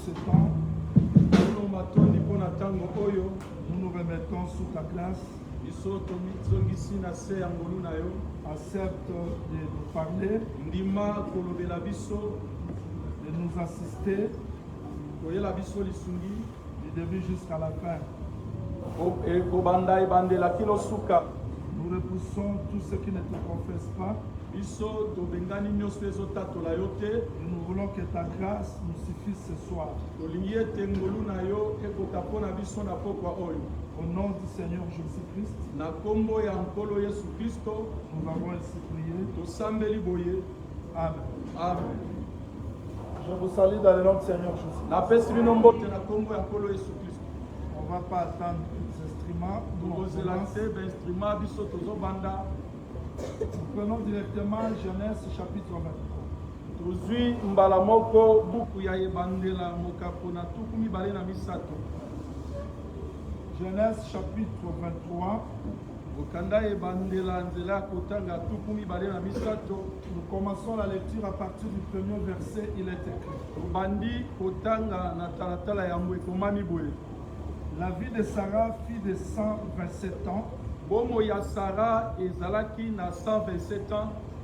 ce temps, nous nous remettons sous ta grâce. Accepte de nous parler, de nous assister, du début jusqu'à la fin. Nous repoussons tout ce qui ne te confesse pas. Et nous voulons que ta grâce nous suffise ce soir. Au nom du Seigneur Jésus-Christ, nous avons ainsi prié. Amen. Amen. Je vous salue dans le nom du Seigneur Jésus. On ne va pas attendre les instruments. Nous prenons directement Genèse chapitre 23. Genèse chapitre 23. Nous commençons la lecture à partir du premier verset. Il est écrit: la vie de Sarah fut de 127 ans.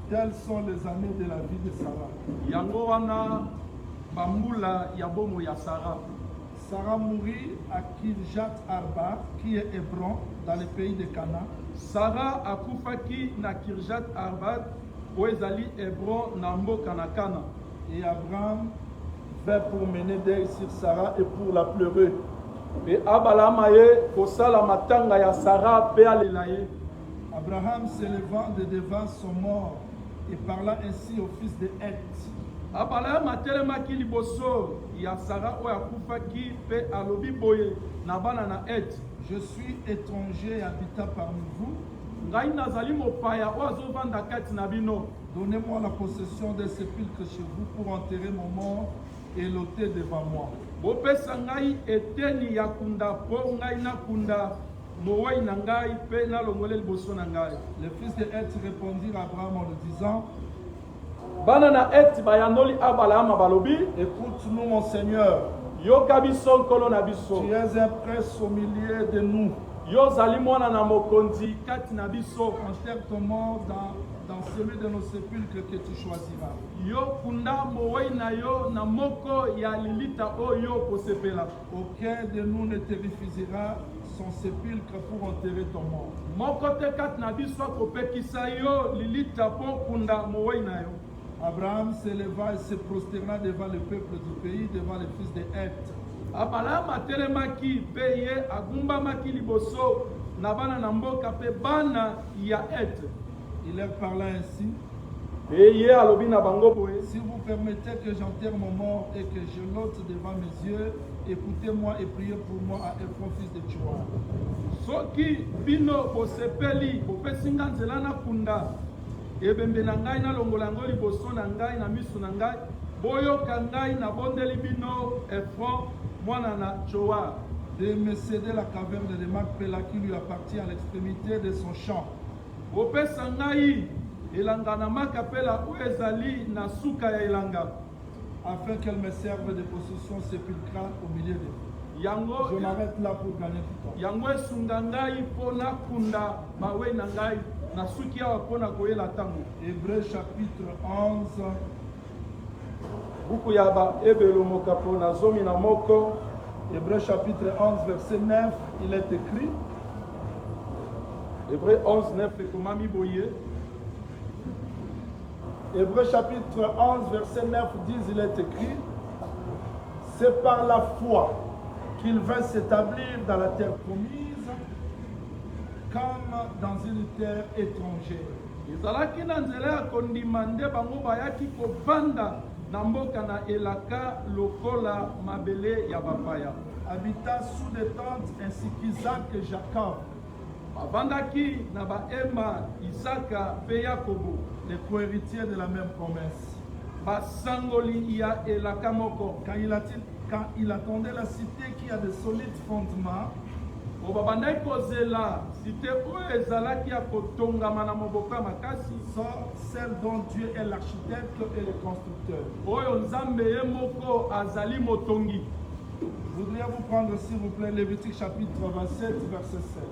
Telles sont les années de la vie de Sarah. Sarah mourut à Kirjat Arba, qui est Hébron, dans le pays de Canaan. Sarah akufaki na Kirjat Arba, oezali Hébron na mboka na Kana. Et Abraham vint pour mener d'elle sur Sarah et pour la pleurer. Et Abalamaye kosala matanga ya Sarah pe alelaye. Abraham s'élevant de devant son mort et parla ainsi au fils de Heth. Abalaya matelemaki liboso ya Sarah oyo akufaki pe alobi boye na bana na Heth. Je suis étranger et habitant parmi vous. Ngai nazali mopaya oyo azovanda kati na bino. Donnez-moi la possession des sépulcres chez vous pour enterrer mon mort et l'ôter devant moi. Bopesa ngai eteni ya kunda po ngai na kunda mowai na ngai pe na longole liboso na ngai. Les fils de Heth répondirent à Abraham en lui disant: bana na Heth bayanoli Abraham balobi: écoute-nous mon Seigneur. Yoka biso nkolo na biso. Tu es un prince au milieu de nous. Yo zali mwana na mokonzi kati na biso. Enterre ton mort dans celui de nos sépulcres que tu choisiras. Yo kunda mowai na yo na moko ya lilita oyo posepela. Aucun de nous ne te refusera son sépulcre pour enterrer ton mort. Moko te kati na biso kopekisa yo lilita po kunda mowai na yo. Abraham s'éleva et se prosterna devant le peuple du pays, devant les fils de Heth. Abraham atelemaki pe ye agumbamaki liboso na bana na mboka pe bana ya Heth. Il leur parla ainsi: ye alobi na bango boye: si vous permettez que j'enterre mon mort et que je l'ôte devant mes yeux, écoutez-moi et priez pour moi à Ephron fils de Tchoa. Soki bino bosepeli bopesinga nzela na kunda ebembe na ngai na longolango liboso na ngai na misu na ngai, boyoka ngai na bondeli bino Ephron mwana na Tchoa de me céder la caverne de Macpéla qui lui appartient à l'extrémité de son champ. Bopesa ngai elanga na Makapela oyo ezali na suka ya elanga, afin qu'elle me serve de possession sépulcrale au milieu de vous. Yango, je m'arrête là pour gagner du temps. Yango esunga ngai pona kunda bawe na ngai na suki awa pona koyela tango. Hébreux chapitre 11. Buku ya ba ebelo mokapo na zomi na moko. Hébreux chapitre 11 verset 9, il est écrit. Hébreux 11 9 ekomami boye. Hébreux chapitre 11 verset 9 dit, il est écrit: c'est par la foi qu'il vint s'établir dans la terre promise comme dans une terre étrangère. Ezalaki na nzela ya kondima nde bango bayaki kovanda na mboka na elaka lokola mabele ya bapaya. Habitant sous des tentes ainsi qu'Isaac et Jacob. Bavandaki na baema Isaka pe Yakobo, les co-héritiers de la même promesse. Basangoli ya elaka moko. Quand il attendait la cité qui a de solides fondements, cité oyo ezalaki ya kotongama na maboko ya makasi sont celles dont Dieu est l'architecte et le constructeur. oyo nzambe ye moko azali motongi. Voudriez-vous prendre, s'il vous plaît, Lévitique chapitre 27, verset 16.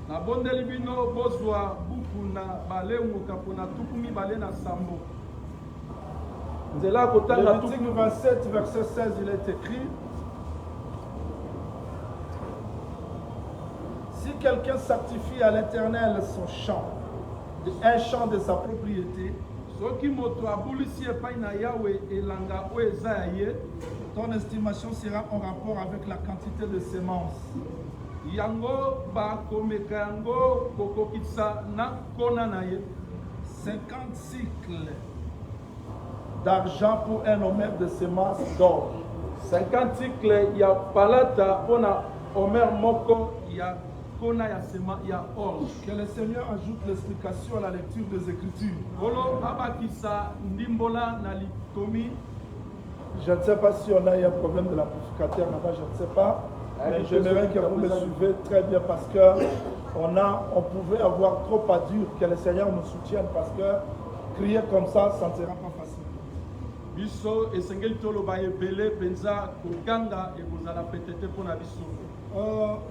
Nabondeli bino bozwa buku na balengoka mpona tuku mibale na sambo. Nzela kotanga Lévitique tuku 27, verset 16, il est écrit: si quelqu'un sacrifie à l'Éternel son champ, un champ de sa propriété, soki moto abulisi epai na Yawe elanga oyo eza ya ye, ton estimation sera en rapport avec la quantité de semences. yango bakomeka yango kokokisa na kona na ye. 50 cycles d'argent pour un omer de semences d'or. 50 cycles ya palata mpona omer moko ya kona ya sema ya orge. Que le Seigneur ajoute l'explication à la lecture des Écritures. Olo abakisa ndimbola na litomi. Je ne sais pas si on a eu un problème de l'amplificateur là-bas, je ne sais pas. Mais j'aimerais que vous me suivez très bien parce que on pouvait avoir trop à dire. Que le Seigneur nous soutienne parce que crier comme ça ne sera pas facile. Biso esengeli toloba ebele penza kokanga ekozala petete mpona biso.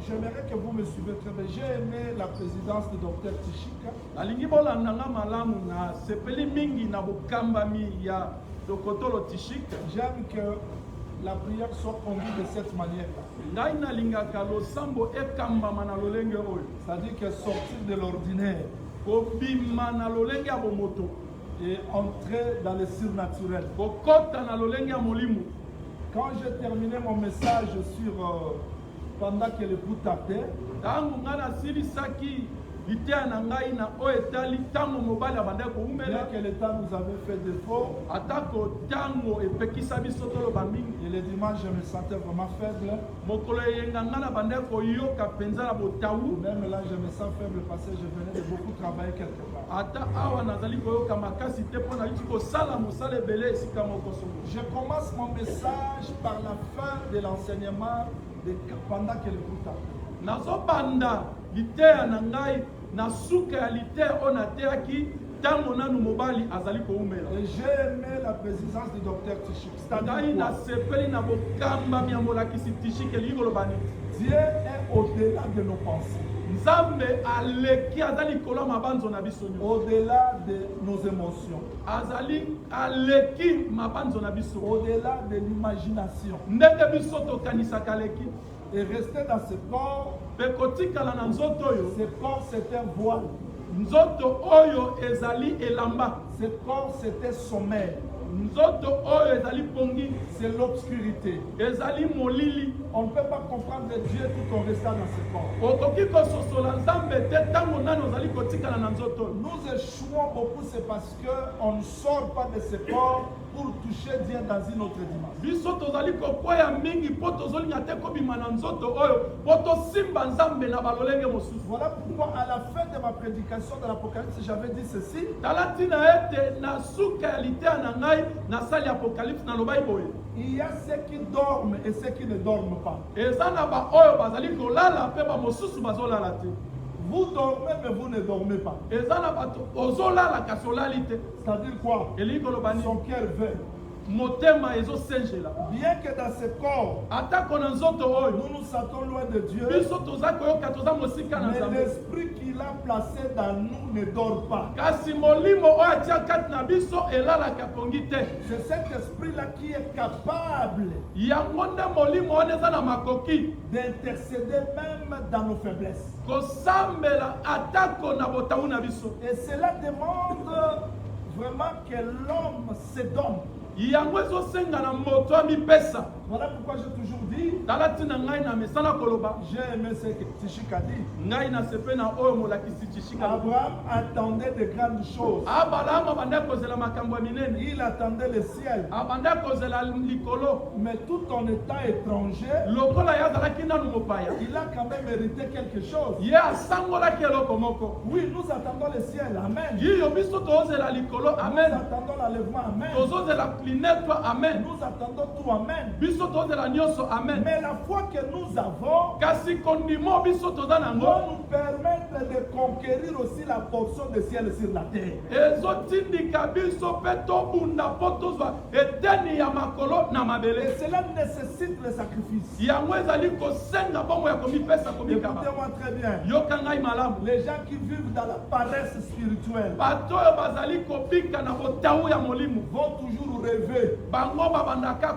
J'aimerais que vous me suivez très bien. J'ai aimé la présidence du docteur Tishika. Nalingi bolandanga malamu na sepeli mingi na bokambami ya dokotolo Tishika. J'aime que la prière soit conduite de cette manière-là. Ngai nalingaka losambo ekambama na lolenge oyo. C'est-à-dire que sortir de l'ordinaire Kobima na lolenge ya bomoto et entrer dans le surnaturel. kokota na lolenge ya molimo. Quand j'ai terminé mon message sur pendant que le bout tapait, Tangu nga nasilisaki liteya na ngai na oyo etali ntango mobali abandaki bien koumela que le temps nous avait fait défaut, atako ntango epekisa biso toloba mingi. et le dimanche je me sentais vraiment faible. Mokolo eyenga nga na bandaki koyoka mpenza na botawu. Même là je me sens faible parce que je venais de beaucoup travailler quelque part. Ata awa nazali koyoka makasi te mpo na yuti kosala mosala ebele esika moko solo. Je commence mon message par la fin de l'enseignement pendant que le bout tapait. Nazobanda liteya na ngai na suka ya liteya oyo nateyaki ntango nanu mobali azali koumela. Et j'ai aimé la présidence du docteur Tishik. Ngai C'est-à-dire quoi? nasepeli na bokambami ya molakisi Tishike elingi koloba nini? Dieu est au-delà de nos pensées, Nzambe aleki azali likolo ya mabanzo na biso nyonso. au-delà de nos émotions, Azali aleki mabanzo na biso. au-delà de l'imagination. Ndenge biso tokanisaka aleki. Et rester dans ce corps, Mpe kotikala na nzoto oyo. ce corps c'était un voile, Nzoto oyo ezali elamba. ce corps c'était sommeil, Nzoto oyo ezali pongi. c'est l'obscurité. Ezali molili. On ne peut pas comprendre Dieu tout en restant dans ce corps. Okoki kososola nzambe te ntango nani ozali kotikala na nzoto oyo. Nous échouons beaucoup, c'est parce qu'on ne sort pas de ce corps pour toucher Dieu dans une autre dimension. Biso tozali kokwea mingi mpo tozolinga te kobima na nzoto oyo mpo tosimba nzambe na balolenge mosusu. Voilà pourquoi à la fin de ma prédication de l'Apocalypse, j'avais dit ceci. Tala ntina ete na suka ya liteya na ngai nasali apokalypse nalobai boye. Il y a ceux qui dorment et ceux qui ne dorment pas. Eza na baoyo bazali kolala mpe bamosusu bazolala te. Vous dormez, mais vous ne dormez pas. Eza na bato ozolala kasi olali te. C'est-à-dire quoi? Elingi koloba nini? Son cœur veut. Motema ezosengela. Bien que dans ce corps, Atako na nzoto oyo nous nous sentons loin de Dieu, biso toza koyoka toza mosika na mais nzambe. l'esprit qu'il a placé dans nous ne dort pas. Kasi molimo oyo atia kati na biso elalaka pongi te. C'est cet esprit-là qui est capable Yango nde molimo wana eza na makoki d'intercéder même dans nos faiblesses. kosambela atako na botawu na biso. Et cela demande vraiment que l'homme se donne. Yango ezosenga na moto amipesa. Voilà pourquoi j'ai toujours dit, Tala ntina ngai na mesana koloba. j'ai aimé ce que Tishik a dit. Ngai na sepe na oyo molakisi Tishika. Abraham attendait de grandes choses. Abalama abanda kozela makambo ya minene. Il attendait le ciel. Abanda kozela likolo. Mais tout en étant étranger, Lokola ya azalaki nanu mopaya. il a quand même mérité quelque chose. Ye asangolaki eloko moko. Oui, nous attendons le ciel. Amen. Yiyo biso tozela likolo. Nous Amen. attendons l'enlèvement. Amen. Tozozela linetwa amen. Nous attendons tout amen. Biso tozela nyonso amen. Mais la foi que nous avons Kasi kondimo biso toza nango doit nous permettre de conquérir aussi la portion du ciel sur la terre. ezotindika biso mpe tobunda mpo tozwa eteni ya makolo na Et mabele. cela nécessite le sacrifice. Yango ezali kosenga bongo ya komipesa komikaba. Écoutez-moi très bien. Yoka ngai malamu. Les gens qui vivent dans la paresse spirituelle bato oyo bazali kobika na botawu ya molimo vont toujours rêver. bango babandaka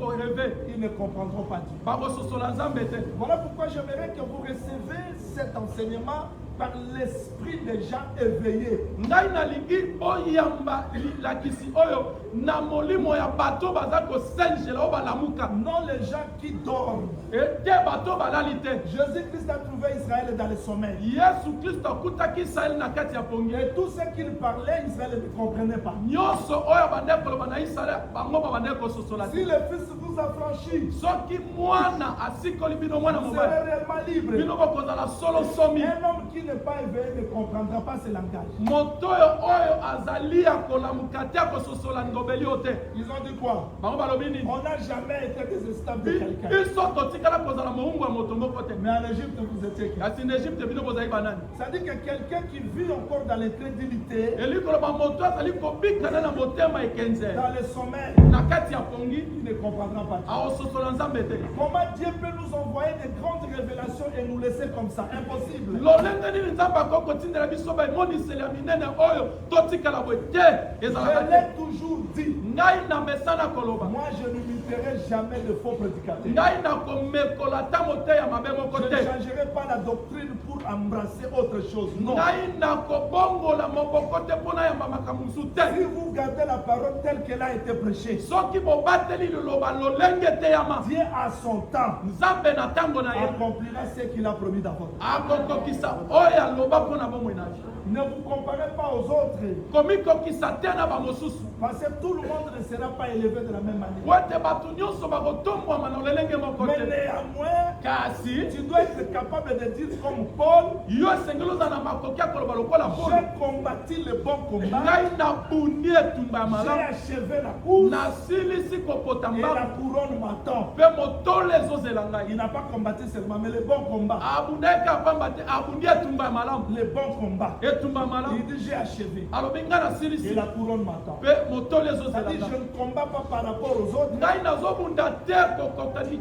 koreve Ils ne comprendront pas Dieu. bakososola nzambe te. Voilà pourquoi j'aimerais que vous recevez cet enseignement par l'esprit des gens éveillés. ngai nalingi boyamba lakisi oyo na molimo ya bato baza kosenjela oyo balamuka Non les gens qui dorment. ete bato balali te. Jésus-Christ a trouvé Israël dans le sommeil. yesu kristo akutaki israeli na kati ya pongi. Et tout ce qu'il parlait, Israël ne comprenait pas. nyonso oyo bandeki koloba na israeli bango babandeki kososola Si te. le Fils vous a franchi, soki mwana asikoli bino mwana vous serez mobali réellement libre. bino bokozala solo somi. Un homme qui n'est pas éveillé ne comprendra pas ce langage. moto oyo azali ya kolamuka te akososola ndobeli oyo te. Ils ont dit quoi? bango balobi nini? On n'a jamais été des esclaves de quelqu'un. biso totikala kozala mowumbu ya moto moko te. Mais en Égypte, vous étiez qui? kasi na egypte bino bozali banani? C'est-à-dire que quelqu'un qui vit encore dans l'incrédulité, eli koloba moto azali kobikana na motema ekenze dans le sommeil, na kati ya pongi il ne comprendra pas. akososola nzambe te. Comment Dieu peut nous envoyer de grandes révélations et nous laisser comme ça? Impossible. lolenge nini nzambe akoki kotindela biso baemoniseli ya minene oyo totikala boye te Je ezalaka te. l'ai toujours dit. ngai na mesana koloba Moi, je n'imiterai jamais de faux prédicateurs. ngai nakomekola ta moteya mabe moko Je ne te. changerai pas la doctrine pour embrasser autre chose. Non. ngai nakobongola moboko te mpo nayamba makambo mosusu Si te. vous gardez la parole telle qu'elle a été prêchée, soki bobateli liloba lolenge te yama Dieu à son temps nzambe na ntango na ye accomplira ce qu'il a promis d'abord. akokokisa oyo aloba mpo na bomoi na ye. Ne vous comparez pas aux autres, komikokisa te na bamosusu parce que tout le monde ne sera pas élevé de la même manière. po ete bato nyonso bakotombwama na lolenge moko Mais te. néanmoins, kasi tu dois être capable de dire comme Paul, yo esengeli ozala na makoki ya koloba lokola polo j'ai combattu le bon combat, ngai nabundi etumba ya j'ai malamu achevé la course nasilisi kopota et la mbangu couronne m'attend. mpe motole ezozela ngai. Il n'a pas combattu seulement, mais le bon combat. abundaki apamba te abundi etumba ya malamu Le bon combat. etumba ya Il malamu dit j'ai achevé alobi ngai et nasilisi la couronne m'attend. mpe motole ezozela C'est-à-dire je ngai. ne combats pas par rapport aux autres, ngai nazobunda te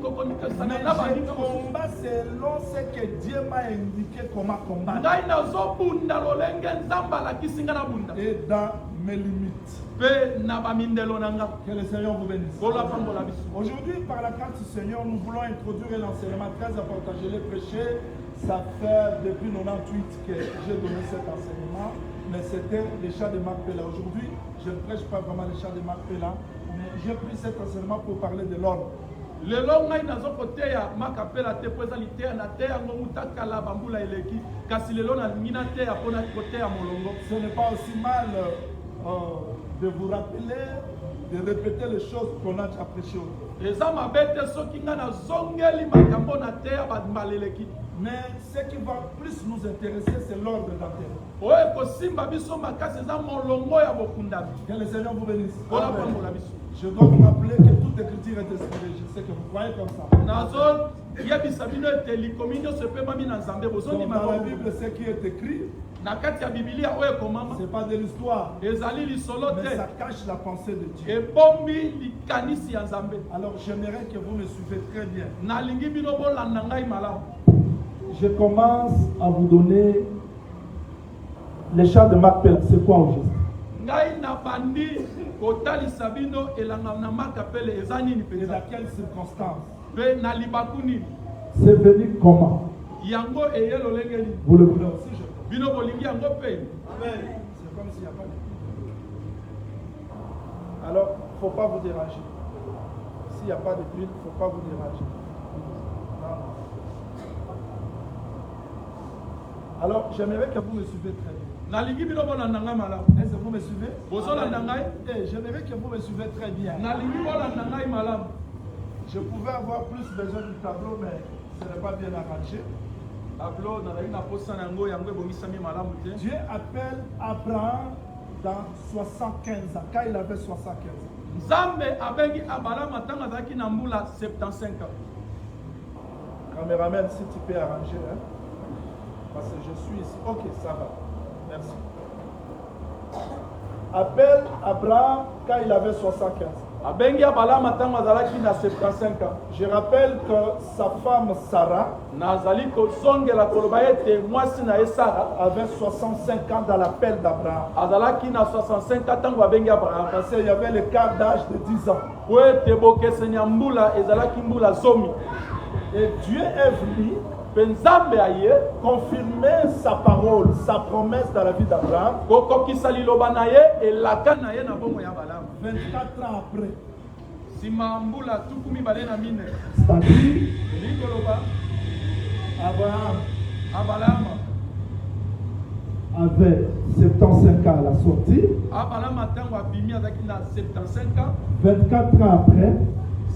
kokonikisana mais na je baninga combats selon ce que Dieu m'a indiqué comment combattre ngai nazobunda lolenge nzambe alakisi ngai nabunda et dans mes limites. mpe na bamindelo na nga. Que le Seigneur vous bénisse. Kola pambola biso. Aujourd'hui, par la grâce du Seigneur, nous voulons introduire un enseignement très important. Je l'ai prêché, ça fait depuis 98 que j'ai donné cet enseignement, mais c'était les chants de Marc Pella. Aujourd'hui, je ne prêche pas vraiment les chants de Marc Pella, mais j'ai pris cet enseignement pour parler de l'ordre. lelo ngai nazokoteya makapela te mpo eza liteya na te yango nguta kala bambula eleki kasi lelo nalingi nateya mpo na koteya molongo. Ce n'est pas aussi mal de vous rappeler, de répéter les choses qu'on a déjà prêchées aujourd'hui. eza mabe te soki ngai nazongeli makambo na teya bambala eleki. Mais ce qui va plus nous intéresser, c'est l'ordre d'enterrement. oyo ekosimba biso makasi eza molongo ya bokundami. Que le Seigneur vous bénisse. Kola Amen. pambola biso. Je dois vous rappeler que toute écriture est inspirée. Je sais que vous croyez comme ça. nazoyebisa bino ete likomi nyonso epemami na nzambe Donc, bozondima dans la Bible, ce qui est écrit, na kati ya bibilia oyo ekomama ce n'est pas de l'histoire, ezali lisolo mais te ça cache la pensée de Dieu. ebombi likanisi ya nzambe. Alors, j'aimerais que vous me suivez très bien. nalingi bino bolanda ngai malamu. Je commence à vous donner les chants de Marc Pella. C'est quoi au juste? ngai na bandi kotalisa bino elanga na makapele eza nini Et mpenza dans quelles circonstances? mpe na libaku nini C'est venu comment? yango eye lolenge nini Vous le voulez aussi, je crois. bino bolingi yango mpe. Amen. C'est comme s'il n'y a pas de... Alors, il ne faut pas vous déranger. S'il n'y a pas de pluie, il ne faut pas vous déranger. Non. Alors, j'aimerais que vous me suivez très bien. nalingi bino bolanda ngai malamu. Est-ce que vous me suivez? bozolanda ngai. J'aimerais que vous me suivez très bien. nalingi bolanda ngai malamu. Je pouvais avoir plus besoin du tableau, mais ce n'est pas bien arrangé. tablo nazali na posa na yango yango ebongisami malamu te. Dieu appelle Abraham dans 75 ans, quand il avait 75 ans. Nzambe abengi Abraham atanga zaki na mbula 75 ans. Caméraman, si tu peux arranger, hein? Parce que je suis ici. Ok, ça va. Merci. Appelle Abraham quand il avait 75 ans. Abengi Abraham atanga zalaki na 75 ans. Je rappelle que sa femme Sarah Nazali ko songela koloba ete mwasi na ye Sara avait 65 ans dans l'appel d'Abraham. azalaki na 65 ans tango abengi Abraham. Parce qu'il y avait l'écart d'âge de 10 ans. Po ete bokeseni ya mbula ezalaki mbula zomi. Et Dieu est venu Nzambe aye confirmer sa parole, sa promesse dans la vie d'Abraham. kokokisa liloba na ye elaka na ye na bongo ya Abraham. 24 ans après. Sima mbula tuku mibale na mine. C'est-à-dire, Likoloba Abraham Abraham avait 75 ans à la sortie. Abraham tango abimi azaki na 75 ans. 24 ans après,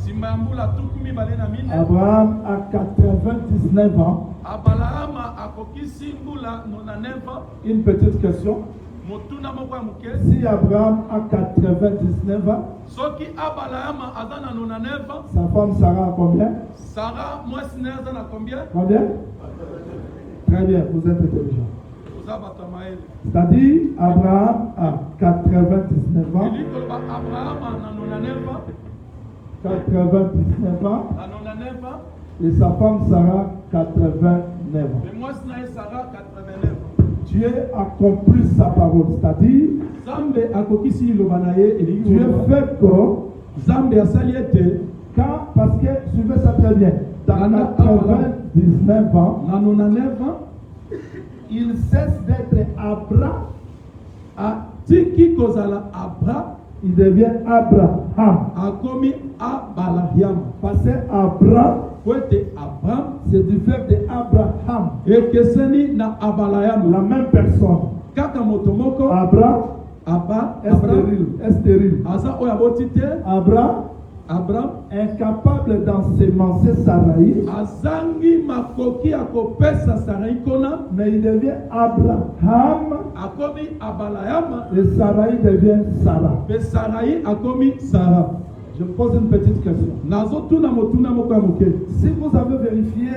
Sima mbula tuku mibale na mine. Abraham a 99 ans. Abraham akokisi mbula 99 ans. Une petite question. Motuna moko ya muke. Si Abraham a 99 ans, Soki Abraham azana 99 ans. sa femme Sarah a combien? Sarah mwasi na azana combien? Combien? Très bien, vous êtes intelligent. Uzabata maele. C'est-à-dire, Abraham a 99 ans. Likoloba Abraham na 99 ans. 99 ans. Na 99 ans. Et sa femme Sarah, 89 ans. Mais mwasi na ye Sarah 89 ans. Dieu accomplit sa parole, c'est-à-dire, Zambe akokisi liloba na ye elingi Dieu koloba. fait que, Zambe asali ete quand, parce que, suivez ça très bien, dans 99 ans, na 99 ans il cesse d'être Abraham, atiki kozala Abra il devient Abraham. akomi Abalaham. Parce que Abraham, Po ete Abraham c'est du verbe de Abraham, ekeseni na Abalaham. la même personne. Kaka moto moko Abraham est est stérile, est stérile. aza oyo aboti te. Abraham, incapable d'ensemencer Sarai, azangi makoki ya kopesa Sarai kona, mais il devient Abraham akomi Abalaham. et Sarai devient Sarah. Pe Sarai akomi Sarah. Je pose une petite question. Nazotuna motuna moko ya moke. Si vous avez vérifié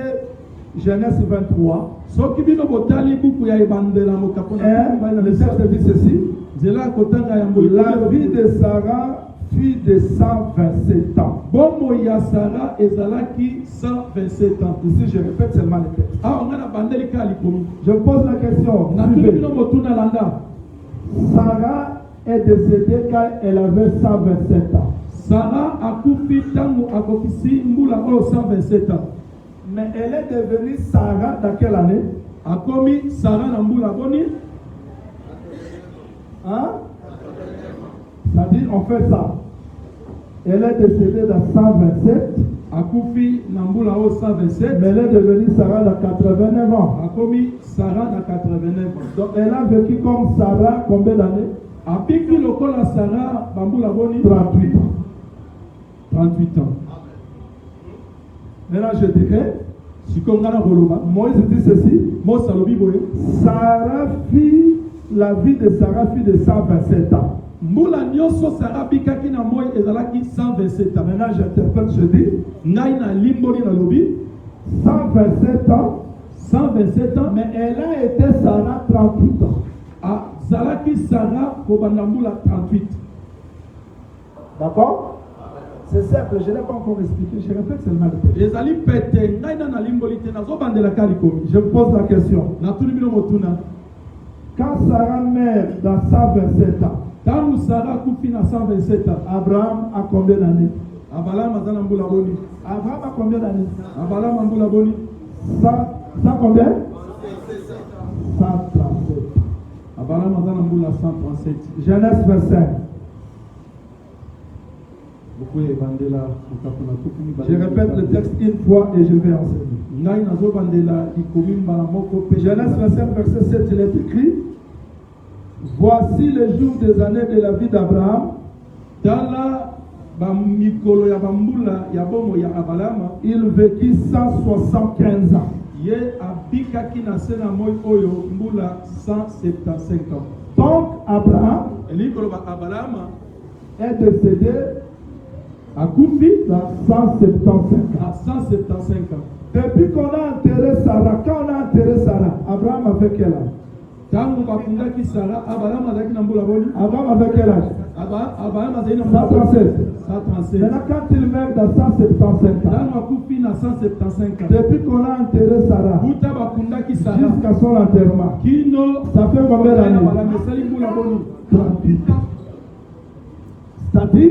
Genèse 23, Soki bino botali buku ya ebandela mokapona. le texte dit ceci: Zela kotanga ya mboli. la vie de Sarah fut de 127 ans. Bomo ya Sarah ezalaki 127 ans. Ici, je répète seulement le texte. Ah, on a bandeli ka likomi. Je pose la question. Na Suivez. tuli bino motuna landa. Sarah est décédée quand elle avait 127 ans. Sarah akufi tangu akokisi mbula oyo 127 ans. Mais elle est devenue Sarah dans quelle année? Akomi Sarah na mbula boni. Hein? C'est-à-dire, on fait ça. Elle est décédée dans 127, Akufi na mbula oyo 127. mais elle est devenue Sarah dans 89 ans. Akomi Sarah na 89 ans. Donc, elle a vécu comme Sarah combien d'années? Apiki lokola Sarah bambula boni 38 ans. 38 ans. Maintenant, je dirais, Sikongana boloba. Moïse dit ceci: Mosa lobi boye. Sarah fit, la vie de Sarah fut de 127 ans. Mbula nyonso Sarah bikaki na moi ezalaki 127 ans. Maintenant, j'interprète, je dis, Ngai na limboli na lobi 127 ans, 127 ans. mais elle a été Sarah 38 ans. A zalaki Sarah kobanda mbula 38. D'accord? C'est simple, je n'ai pas encore expliqué, je répète seulement le texte. Ezali pete ngai na limboli te nazo bandela kali komi. Je pose la question. Na tuli bino motuna. Quand Sarah meurt dans 127 ans, Tangu Sarah kufi na 127 ans. Abraham a combien d'années? Abalama azana mbula boni. Abraham a combien d'années? Abalama mbula boni. 100 combien? 137. Abalama azana mbula 137. Genèse 25. Je répète le texte une fois et je vais enseigner. Genèse 25, verset 7, il est écrit: voici les jours des années de la vie d'Abraham. Il vécut 175 ans. Donc Abraham est décédé à Koufi dans 175 ans. à 175 ans. Depuis qu'on a enterré Sarah, quand on a enterré Sarah, Abraham avait quel âge? Tango bakundaki Sarah, Abraham azalaki na mbula boni. Abraham avait quel âge? Abraham azalaki na mbula 137. 137. Maintenant, quand il meurt dans 175 ans, Tango akufi na 175 ans. depuis qu'on a enterré Sarah, Buta bakundaki Sarah. jusqu'à son enterrement, Kino ça fait combien d'années? mesali mbula boni. 38 ans. C'est-à-dire,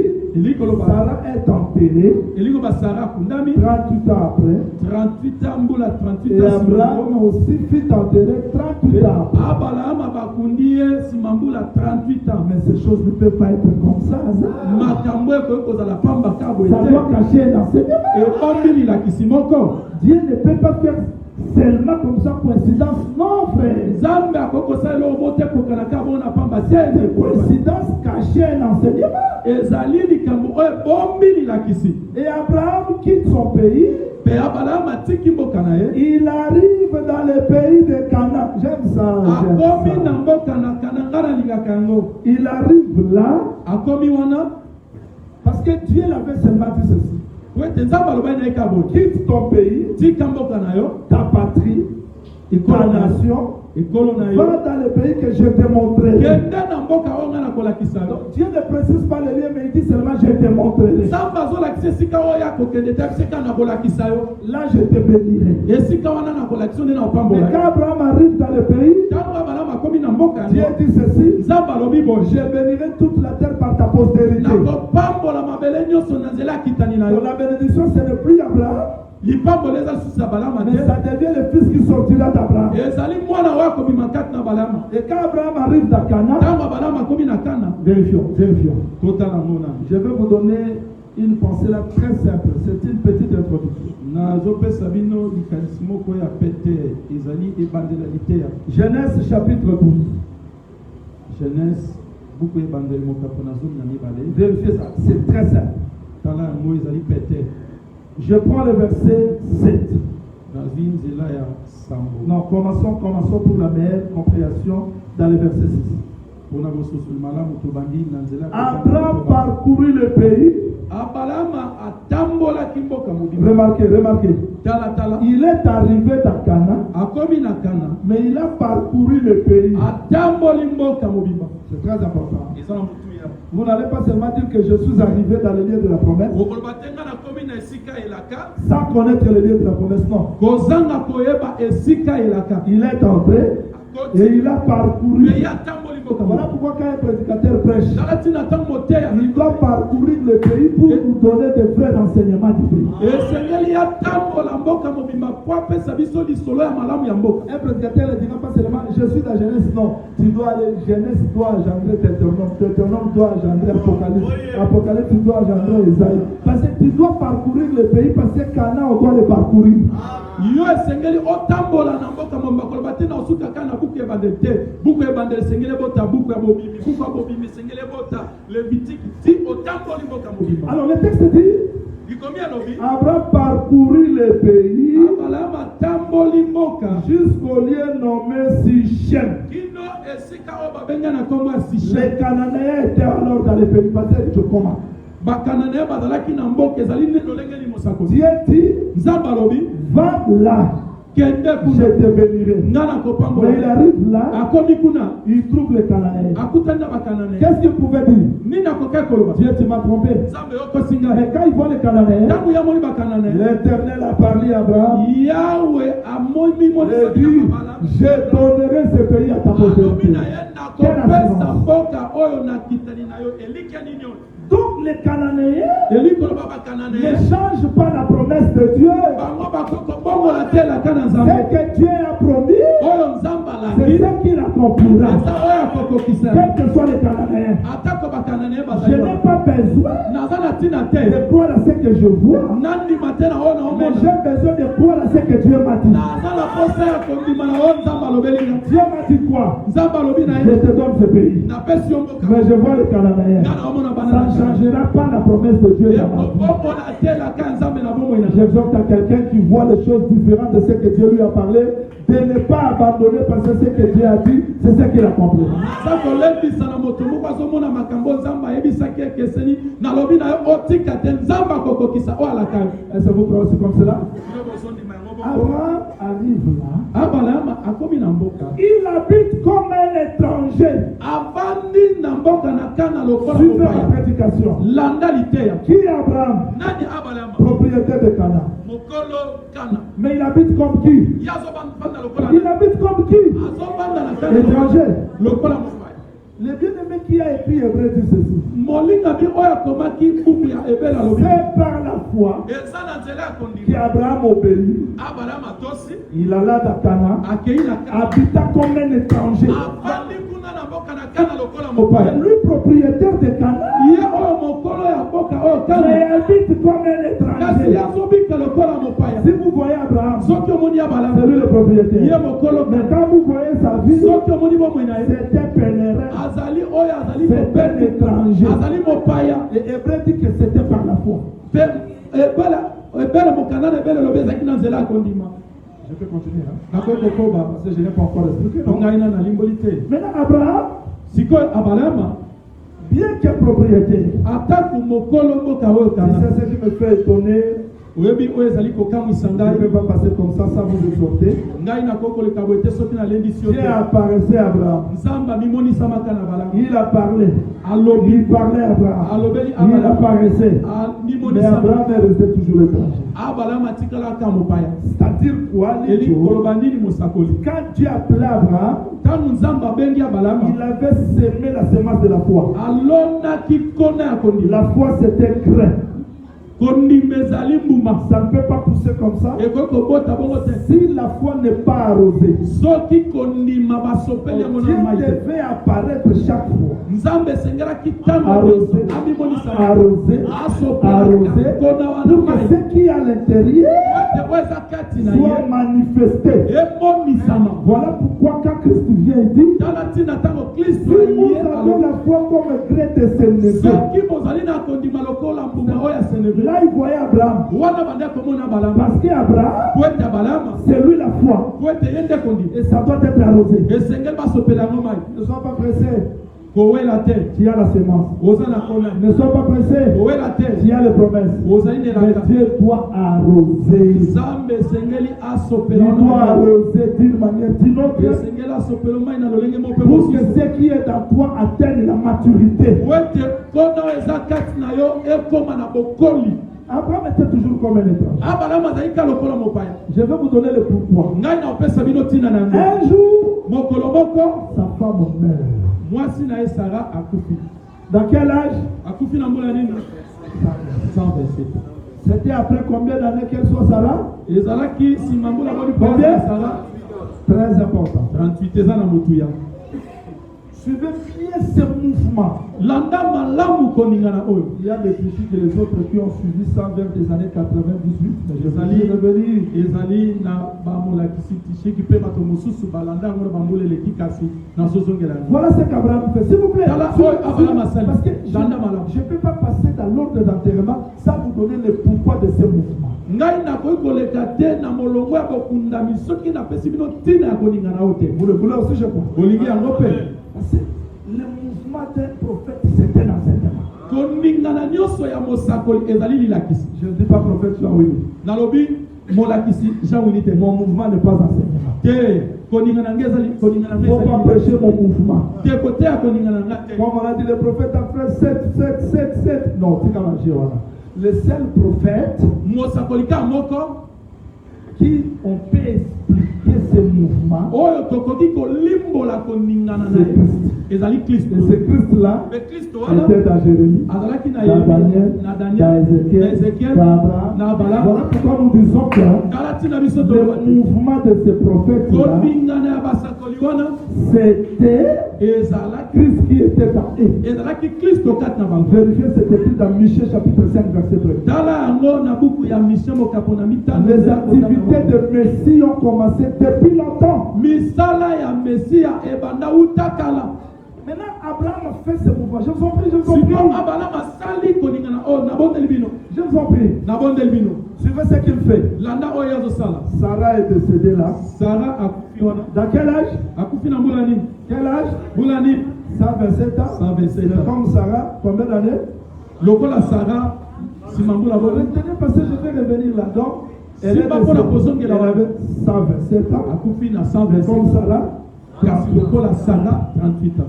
Sarah est enterrée Eliko ba Sarah kundami 38 ans après. 38 ans mbula 38 Et ans. Abraham aussi fut enterré 38 ans après. Abraham bakundi simambula 38 ans. Mais ces choses ne peuvent pas être comme ça. Makambo ekozala pamba kabo Ça doit cacher un enseignement. ekombili la kisimoko. Dieu ne peut pas faire seulement comme ça coïncidence. Non, frère. Nzambe akokosala obote kokanaka bona pamba tiene Coïncidence cachait un enseignement. ezali likambo oyo ebombili la kisi. Et Abraham quitte son pays. Pe Abraham atiki mboka na ye. Il arrive dans le pays de Canaan. J'aime ça. Akomi na mboka na Kana nga nalingaka yango. Il arrive là Akomi wana parce que Dieu l'avait seulement dit ceci. po ete Nzambe alobaki na ye kabo Quitte ton pays, tika mboka na yo ta patrie, ta nation. ekolo na yo Va dans le pays que je te montrerai. kende na mboka oyo nga nakolakisa yo. Dieu ne précise pas le lieu, mais il dit seulement je te montrerai. Nzambe azolakisa esika oyo ya kokende te esika nakolakisa yo. Là, je te bénirai. Esika wana nakolakisa nde na Mais opambola quand yo. Abraham arrive dans le pays, Ntango Abraham akomi na mboka Dieu yango dit ceci. Nzambe alobi boye Je bénirai toute la terre par ta postérité. nakopambola mabele nyonso na nzela akitani na yo. Donc la bénédiction, ce n'est plus Abraham, Lipambola eza lisusu ya balama mais ça te devient le fils qui sortira d'Abraham. ezali mwana oyo akobima kati na balama. Et quand Abraham arrive dans Canaan, Ntango balama akomi na Kana vérifions. totala ngona Je vais vous donner une pensée là très simple. C'est une petite introduction. nazopesa bino likanisi moko ya pete ezali ebandeleli te ya Genèse chapitre 12. Genèse buku ebandeli mokapo na zomi na mibale. Vérifiez ça. C'est très simple. Tala yango ezali pete Je prends le verset 7. nazwi nzela ya sambo. Non, commençons pour la meilleure compréhension dans le verset 6. mpona bososoli malamu tobandi na nzela ya Abraham parcourut le pays. abalama atambolaki mboka mobimba. Remarquez. Tala Il est arrivé dans Canaan, akomi na Kana mais il a parcouru le pays. atamboli mboka mobimba. C'est très important. eza na motuya Vous n'allez pas seulement dire que je suis arrivé dans le lieu de la promesse okoloba te nga nakomi na esika elaka sans connaître le lieu de la promesse. Non. kozanga koyeba esika elaka. Il est entré et il a parcouru. me ye atamboli mboka Voilà mobimba. pourquoi quand un prédicateur prêche, tala ntina ntango moteya il doit parcourir le pays pour nous donner de vrais renseignements du pays. esengeli atambola mboka mobimba po apesa biso lisolo ya malamu ya mboka. Un prédicateur ne dira pas seulement je suis dans Genèse, non. Tu dois aller, Genèse doit engendrer Deutéronome, Deutéronome doit engendrer Apocalypse, Apocalypse doit engendrer Isaïe. Parce que tu dois parcourir le pays parce que Canaan, on doit le parcourir. yo esengeli otambola na mboka mobimba koloba te na osuka kaka na buku ebandeli te. Buku ebandeli esengeli bota buku ya bobimi, buku ya bobimi esengeli bota levitiki ti otamboli mboka mobimba. Alors le texte dit, likomi alobi Abraham parcourut le pays abalama atamboli mboka jusqu'au lieu nommé Sichem. kino esika oyo babenga na nkombo ya Sichem. Les Cananéens étaient alors dans le pays. Parce que je commence. bakananeye bazalaki na mboka ezali nde lolenge limosako. Dieu dit, Nzambe alobi va là, kende je kuna te bénirai. nga na Mais il kopambola. arrive là, akomi kuna il trouve les Cananéens. akutani na bakananeye. Qu'est-ce qu'il pouvait dire? nini akokai koloba Dieu, tu m'as trompé. nzambe yokosinga. Mais quand ils voient les Cananéens, ntango yamoni bakananeye l'Éternel a parlé à Abraham yawe amoi et mimonisaki dit, na babala je donnerai ce pays à ta alobi postérité. na ye nakopesa mboka oyo na kitani na yo elike nini oyo Donc les Cananéens elikoloba ne bakananeye changent pas la promesse de Dieu. bango bakokobongola te elaka na Ce nzambe que Dieu a promis, oyo nzambe c'est alandi ce qu'il accomplira. eza oyo akokokisa Quels que soient les Cananéens, atako bakananeye je bazali n'ai pas besoin naza na ntina te de croire à ce que je vois, nandima te na oyo mais naomona j'ai besoin de croire à ce que Dieu m'a dit. naza na posa ya kondima na oyo nzambe alobelinga. Dieu m'a dit quoi? nzambe alobi na Je ye te donne ce pays. napesi yo mboka Mais je vois les Cananéens. nga na omona Ça bana ne changera pas la promesse de Dieu dans ma vie. ekobomona te elaka ya nzambe na bomoi na J'exhorte à quelqu'un qui voit les choses différentes de ce que Dieu lui a parlé, de ne pas abandonner parce que ce que Dieu a dit, c'est ce qu'il a compris. aza kolebisa na moto moko azomona makambo nzambe ayebisaki ye ekeseni nalobi na yo otika te nzamba kokokisa o alaka. Est-ce que vous croyez aussi comme cela? Abraham arrive là. Abraham akomi na mboka. Il habite comme un étranger. Avandi na mboka na kana lokola Suivez la mopaya. prédication. Landa liteya. Qui est Abraham? Nani Abraham? Propriétaire de Canaan. Mokolo kana. Mais il habite comme qui? Yazo banda lokola. Il habite comme qui? Azo banda na kana Étranger. lokola mopaya. Le bien-aimé qui a écrit Hébreu dit ceci. Molinga bi oya komaki buku ya ebela lobi. C'est par la foi Eza na nzela ya kondima. qu'Abraham obéit. Abraham atosi. Il alla à Canaan, Akei na kana. habita comme un étranger. Avandi kuna na mboka na kana lokola Et mopaya. lui, propriétaire de Canaan, Ye oyo mokolo ya mboka oyo mais kana. habite comme un Kasi étranger. yazobika lokola mopaya. Si vous voyez Abraham, Soki omoni Abraham. c'est lui le Ye propriétaire. mokolo Mais kana. quand vous voyez sa vie, Soki omoni bomoi na ye. c'est un pèlerin. Azali oyo azali C'est un étranger. azali mopaya. Et Hébreu dit que c'était par la foi. Pe ebele mokanana ebele lobi ezalaki na nzela ya kondima. Je peux continuer. Hein? Nakoki kokoba Parce que je n'ai pas encore expliqué. non? ngai na nalimboli te. Maintenant, Abraham, Sikoyo Abrahama bien que propriétaire, atako mokolo mboka oyo et kana. c'est ce qui me fait étonner. Oyebi oyo ezali kokamwisa Je ne ngai. peux pas passer comme ça sans vous exhorter. Ngai nakoki koleka boye te soki nalendisi yo Dieu te. apparaissait à Abraham. Nzambe amimonisama na balamu. Il a parlé. Alobi Il parlait à Abraham. alobeli Il Abraham. apparaissait. Mais Amimonisama. Abraham est resté toujours étranger. Abraham atikalaka mopaya. C'est-à-dire quoi, les Eli jours, koloba nini mosakoli. quand Dieu appelait Abraham, Tangu Nzambe abengi Abraham. il avait semé la semence de la foi. Alonaki kona ya kondima. La foi, c'était grain. Kondima ezali mbuma. Ça ne peut pas pousser comme ça. Ekoki kobota bongo te. Si la foi n'est pas arrosée, Soki kondima basopeli yango Dieu na mai te. devait apparaître chaque fois. Nzambe esengelaki ntango Arrosé, amimonisama. arrosé, Asopelaka arrosé, kona wana pour que mai. ce qui est à l'intérieur Ete oyo eza kati na soit ye manifesté. emonisama. Voilà pourquoi quand Christ vient, il dit, Tala ntina ntango si Kristo vous aye avez alobi. la foi comme grain de sénévé, Soki bozali na kondima lokola mbuma oyo ya seneve. là il voyait Abraham. Wana banda komona balama. Parce qu'Abraham, Po ete balama. c'est lui la foi. Po ete ye nde kondima. Et ça doit être arrosé. Esengeli basopela yango mai. Ne sois pas pressé, Kowela te. tu as la semence. Oza na kona. Ne sois pas pressé, Kowela te. tu as les promesses. Ozali Mais nelaka. Dieu doit arroser. Nzambe esengeli Il asopela doit mai. arroser d'une manière d'une autre Esengeli asopela mai na lolenge moko pe pour que mosusu. ce qui est dans toi atteigne la maturité. Po ete kona oyo eza kati na yo ekoma na bokoli. Abraham était toujours comme un étranger. Abraham azali ka lokola mopaya. Je vais vous donner le pourquoi. Ngai na opesa bino ntina na yango. Un jour, Mokolo moko sa femme meurt. mwasi na ye Sara akufi. Dans quel âge? Akufi na mbula nini? 127. C'était après combien d'années qu'elle soit Sarah? Ezalaki nsima mbula moni Combien? ya Sara Très important. 38 eza na motuya. Suivez bien ce mouvement. Landa malamu koningana oyo. Il y a des fichiers que les autres qui ont suivi ça vers des années 98, mais je vais y Ezali revenir. ezali na bamolakisi tishiki mpe bato mosusu balanda yango na bambula eleki kasi nazozongela yango. Voilà ce qu'Abraham fait. S'il vous plaît. Tala Suivez- oyo Abraham asali. Parce que Landa malamu. je ne peux pas passer dans l'ordre d'enterrement sans vous donner le pourquoi de ce mouvement. Ngai nakoki koleka te na molongo ya bokundami soki napesi bino ntina ya koningana oyo te. Vous le voulez aussi, je crois. Olingi yango mpe. Parce que le mouvement d'un prophète, c'est un enseignement. koningana nyonso ya mosakoli ezali lilakisi. Je ne dis pas prophète Jean-Willy. Nalobi molakisi Jean Willy te. Mon mouvement n'est pas enseignement. Te koningana nge ezali koningana Il nge ne faut pas ezali prêcher mon mouvement. te kote ya koningana nga te. Comme on a dit, le prophète a fait 7. Non, c'est comme un voilà. Le seul prophète mosakoli ka moko qui on peut expliquer ce mouvement, oyo tokoki kolimbola koningana na ye ezali Kristo. et ce Christ-là Mais Kristo wana était dans Jérémie, azalaki na dans Yeremie, Daniel, na dans Daniel, na Ézéchiel, Ézéchiel, dans Abraham. na Abraham. Voilà pourquoi nous disons que Tala tina biso le tolobaki mouvement de ce prophète-là, koningana ya basakoli wana c'était ezalaki Christ qui était dans eux. ezalaki Kristo kati na bango. Vérifiez, c'est écrit dans Michée chapitre 5, verset 1. Tala yango na buku ya mission mokapo na mitano. Les activités de Messie ont commencé depuis longtemps. misala ya Mesia ebanda utakala. Maintenant, Abraham a fait ce mouvement. Je vous en prie, je vous en Siko prie. Abraham asali koningana o na bondeli bino. Je vous en prie. Na bondeli bino. Suivez ce qu'il fait. Landa oyo azosala. Sarah est décédée là. Sara akufi wana. Dans quel âge? Akufi na mbula nini? Quel âge? Mbula nini? 127 ans. 127 C'est ans. comme Sarah, combien d'années? Lokola Sarah, si Mamboula Bole. Retenez parce que je vais revenir là-dedans. Elle est pas pour la position qu'elle avait 127 ans. A Koufine à 127 Comme ça là. Lokola Sarah, 38 ans.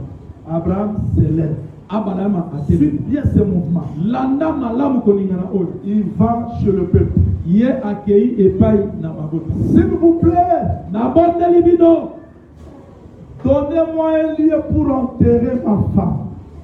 Abraham s'élève. Abraham a Suit bien ce mouvement. Landa malamu koningana oyo. Il va chez le peuple. Ye accueilli epai na mabota. S'il vous plaît. Na bondeli bino. Donnez-moi un lieu pour enterrer ma femme.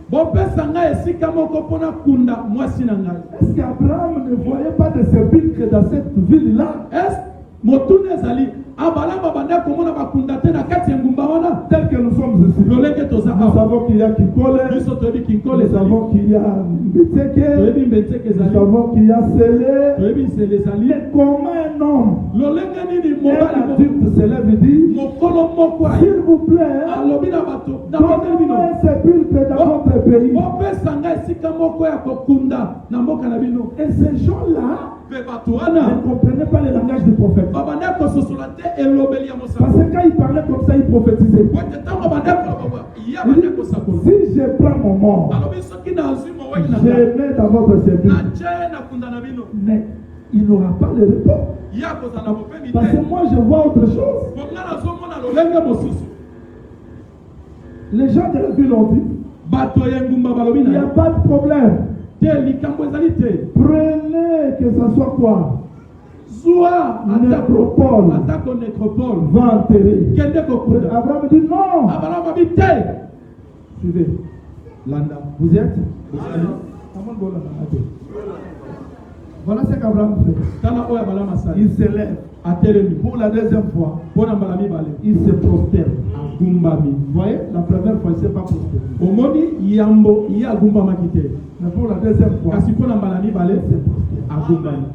Bopesa ngai esika moko mpona kunda mwasi na ngai. Est-ce qu'Abraham ne voyait pas de sépulcre dans cette ville-là? Est-ce motuna ezali Abraham banda komona bakunda te na kati ya ngumba wana? Tel que nous sommes ici. Lolenge toza Nous savons qu'il y a Kikole. Biso toyebi Kinkole Nous savons qu'il y a Mbetseke. toyebi Mbetseke Nous ezali. savons qu'il y a Sélé. Toyebi Sele ezali. Mais comment un homme, Lolenge nini un mobali adulte se lève et dit, mokolo moko aye. s'il vous plaît, Alobi na bato na bondeli bino. donnez-moi un sépulcre dans votre pays. Bopesa ngai esika moko ya kokunda na mboka na bino. Et ces gens-là Mpe bato ne wana comprenaient pas le langage du prophète. babanda kososola te elobeli ya Parce mosala. que quand il parlait comme ça, il prophétisait. Wate ntango banda koloba ya Il dit, banda kosakola. si je prends mon mort, Alobi soki nazwi mowai na je ngai mets dans votre sépulcre. natie na kunda na bino Mais il n'aura pas le repos. ya kozala na bopemi Parce que te. moi, je vois autre chose. Bonga nazomona lolenge mosusu. Les gens de la ville ont dit, Bato ya ngumba balobi il n'y a na pas de problème. te likambo ezali te. Prenez que ça soit quoi? Zwa Nécropole. atako nécropole. Va enterrer. Kende kokunda. Abraham dit non. Abraham babi te. Suivez. Landa. Vous y êtes? Bozali. Voilà ce qu'Abraham fait. Tala oya balama sali. Il s'élève. Atelemi. Pour la deuxième fois, Pona mbala mibale. il se prosterne. Agumbami. Vous voyez, la première fois, il ne s'est pas prosterné. Omoni yambo ya agumbamaki te. Mais pour la deuxième fois, Kasi pona mbala mibale il s'est prosterné. agumbami.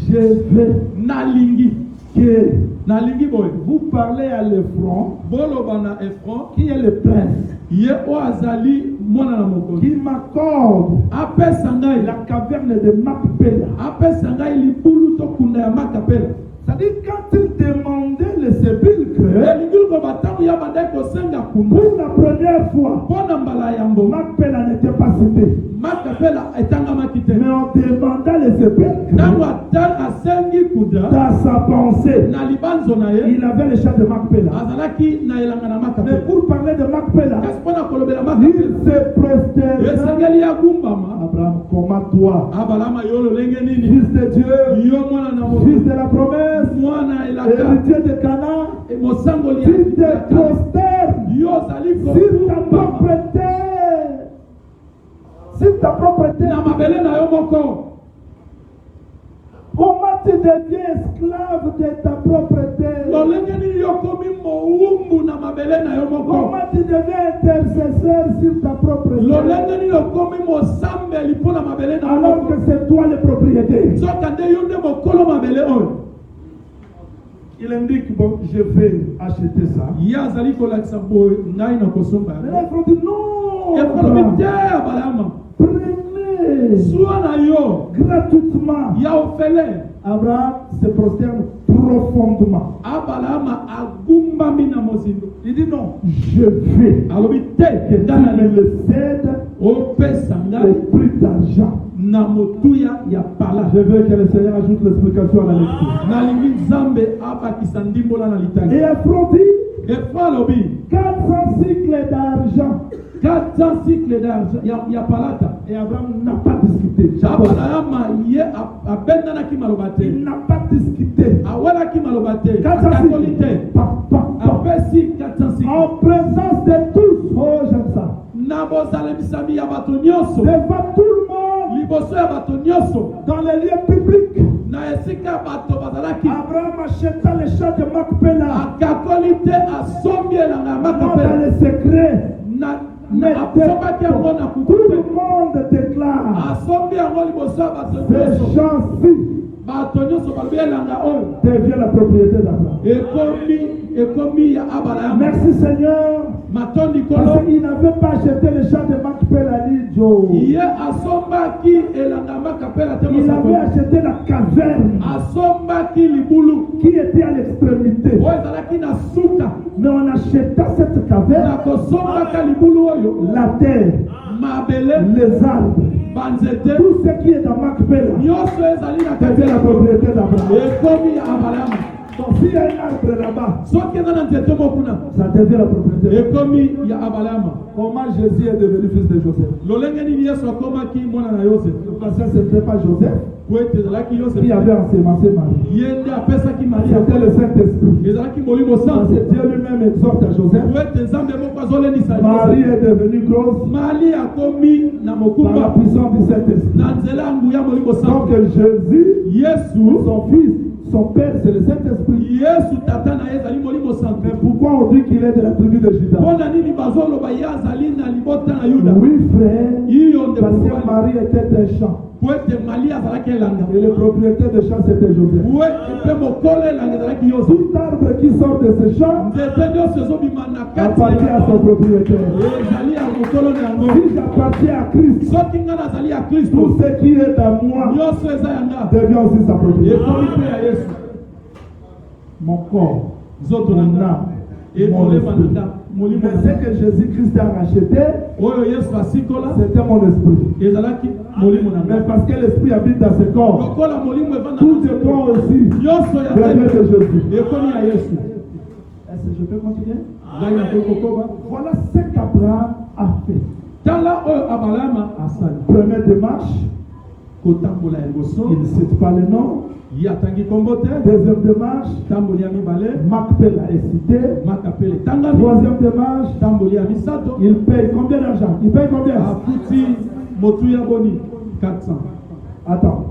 Je veux Nalingi. que Nalingi boy. vous parlez à l'Ephron, Boloba na Ephron. qui est le prince, Ye o azali mwana na mokonzi. qui m'accorde Apesa ngai. la caverne de Macpéla. Apesa ngai libulu tokunda ya makapela. C'est-à-dire, quand il demandait le sépulcre, Elingi lokoba ntango ya bandai kosenga kunda. pour la première fois, Pona mbala yambo. Macpéla n'était pas cité. Makapela etangamaki te. Mais en demandant le sépulcre, Ntango asengi kuda. dans sa pensée, Na libanzo na ye. il avait le chant de Macpéla. Azalaki na elanga na Mais makapela. pour parler de Macpéla, Kasi mpona kolobela il makapela. se prosterne. Esengeli ya gumbama. Abraham, comment toi, Abalama yo lolenge nini. fils de Dieu, Yo mwana na fils moto. de la promesse, Mwana elaka. héritier de Canaan, Mosangoli tu te ya. prosternes Yo zali sur ta gumbama. propreté. Sur ta propreté. Na mabele na yo moko. Comment tu deviens esclave de ta propreté? Lolenge nini yo komi mowumbu na mabele na yo moko. Comment tu deviens intercesseur sur ta propreté? Lolenge nini yo komi mosambeli mpona mabele na yo Alors moko. que c'est toi le propriétaire. Soka nde yo nde mokolo mabele oyo. Il indique, bon, je vais acheter ça. Ye azali kolakisa boye ngai na kosomba Mais yango. là, il faut dire non. Ekolobi Abraham, te abalama. prenez Zwa na yo gratuitement. ya ofele. Abraham se prosterne profondément. Abalama agumbami na mozindo. Il dit non, je vais. Alobi te Que tu kenda na me lelo. le cèdes Opesa au ngai prix d'argent. na motuya ya pala. Je veux que le Seigneur ajoute l'explication à la lecture. Nalingi nzambe abakisa ndimbola na Et litani. Ephron dit Efra alobi 400 cycles d'argent. 400 cycles d'argent ya palata. Et Abraham n'a pas discuté. Abalama ye abendanaki maloba te. Il n'a pas discuté. Awelaki maloba te. 400 Atakoli cycles. te. Apesi 400 cycles. En présence de tous. Oh, j'aime ça. Na bozalemisa ya bato nyonso. Devant tout le monde. Liboso ya bato nyonso. Dans les lieux publics. Na esika bato bazalaki. Abraham acheta le champ de Macpéla. Akakoli te asombi elanga ya Non dans makapela. le secret. Mais Asombaki yango na tout kuku le te. monde déclare. Asombi yango liboso ya bato Ces nyonso. champs-ci Bato nyonso balobi elanga oyo. devient la propriété d'Abraham. Ekomi ya abalama. Merci Seigneur. Matondi Parce kolo. qu'il n'avait pas acheté le champ de Macpéla, dit Joe. Ye asombaki elanga ya makapela te Il avait mosakoli. acheté la caverne Asombaki libulu. qui était à l'extrémité. Oyo ezalaki na suka. Mais on acheta cette Na caverne, kosombaka libulu oyo. la terre, Mabele. les arbres, banzete tout ce qui est dans Macpela nyonso ezali na kati devient la propriété d'Abraham. ekomi ya Abraham. Donc s'il y a un arbre là-bas, soki eza na nzete mokuna ça devient la propriété d'Abraham. ekomi ya Abraham. Comment Jésus est devenu fils de Joseph? lolenge nini yesu akomaki mwana na Yosef? Parce que ce n'était pas Joseph po ete ezalaki Yosef qui avait ensemencé Marie. ye nde apesaki Maria. C'était le Saint-Esprit. ezalaki molimo Parce santo que Dieu lui-même exhorte à Joseph. po ete nzambe moko azolenisa Marie est devenue grosse mali akomi na par la mokumba puissance du Saint-Esprit. na nzela ya nguya molimo Donc santo. Jésus, yesu son fils, son père, c'est le Saint-Esprit. yesu tata na ye ezali molimo santo. Mais pourquoi on dit qu'il est de la tribu de Juda? mpona nini bazoloba ye azali na libota na yuda? Oui, frère, iyo nde parce que mobali. Marie était un champ. po ete mali azalaki elanga Et le propriétaire de champ, c'était Joseph. po epe mokolo elanga ezalaki Yosef. Tout arbre qui sort de ce champ nzete nyonso ezobima na kati appartient à son propriétaire. ezali ya mokolo na yango. Si j'appartiens à Christ, soki nga nazali ya kristo tout ce qui est à moi nyonso eza yanga devient aussi sa propriété. ekomi mpe ya yesu. Mon corps, nzoto na mon nga âme, mon ekolema na esprit. nga molimo Mais na ce nga que Jésus-Christ a racheté, oyo yesu asikola c'était mon esprit. ezalaki molimo na Mais nga. parce que l'esprit habite dans ce corps, lokola molimo evanda tout dépend aussi nyonso ya de Jésus. ekomi ya yesu. Est-ce que je peux continuer? ngai nakokokoba Voilà ce qu'Abraham a fait. tala oyo abalama asali Première démarche, kotambola ya liboso il ne cite pas le nom. ye atangi kombo te. Deuxième démarche, tamboli ya mibale Macpela est cité. makapele etangami. Troisième démarche, tamboli ya misato il paye combien d'argent? Il paye combien? afuti motuya boni 400 Attends,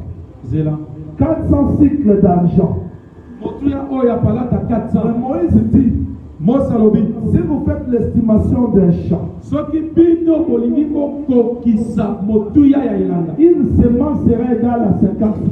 zela 400 cycles d'argent. motuya oyo apalata Mais 400. Moïse dit, mose alobi si vous faites l'estimation d'un champ, soki bino bolingi bokokisa motuya ya elanga une semence sera égale à 50 cycles.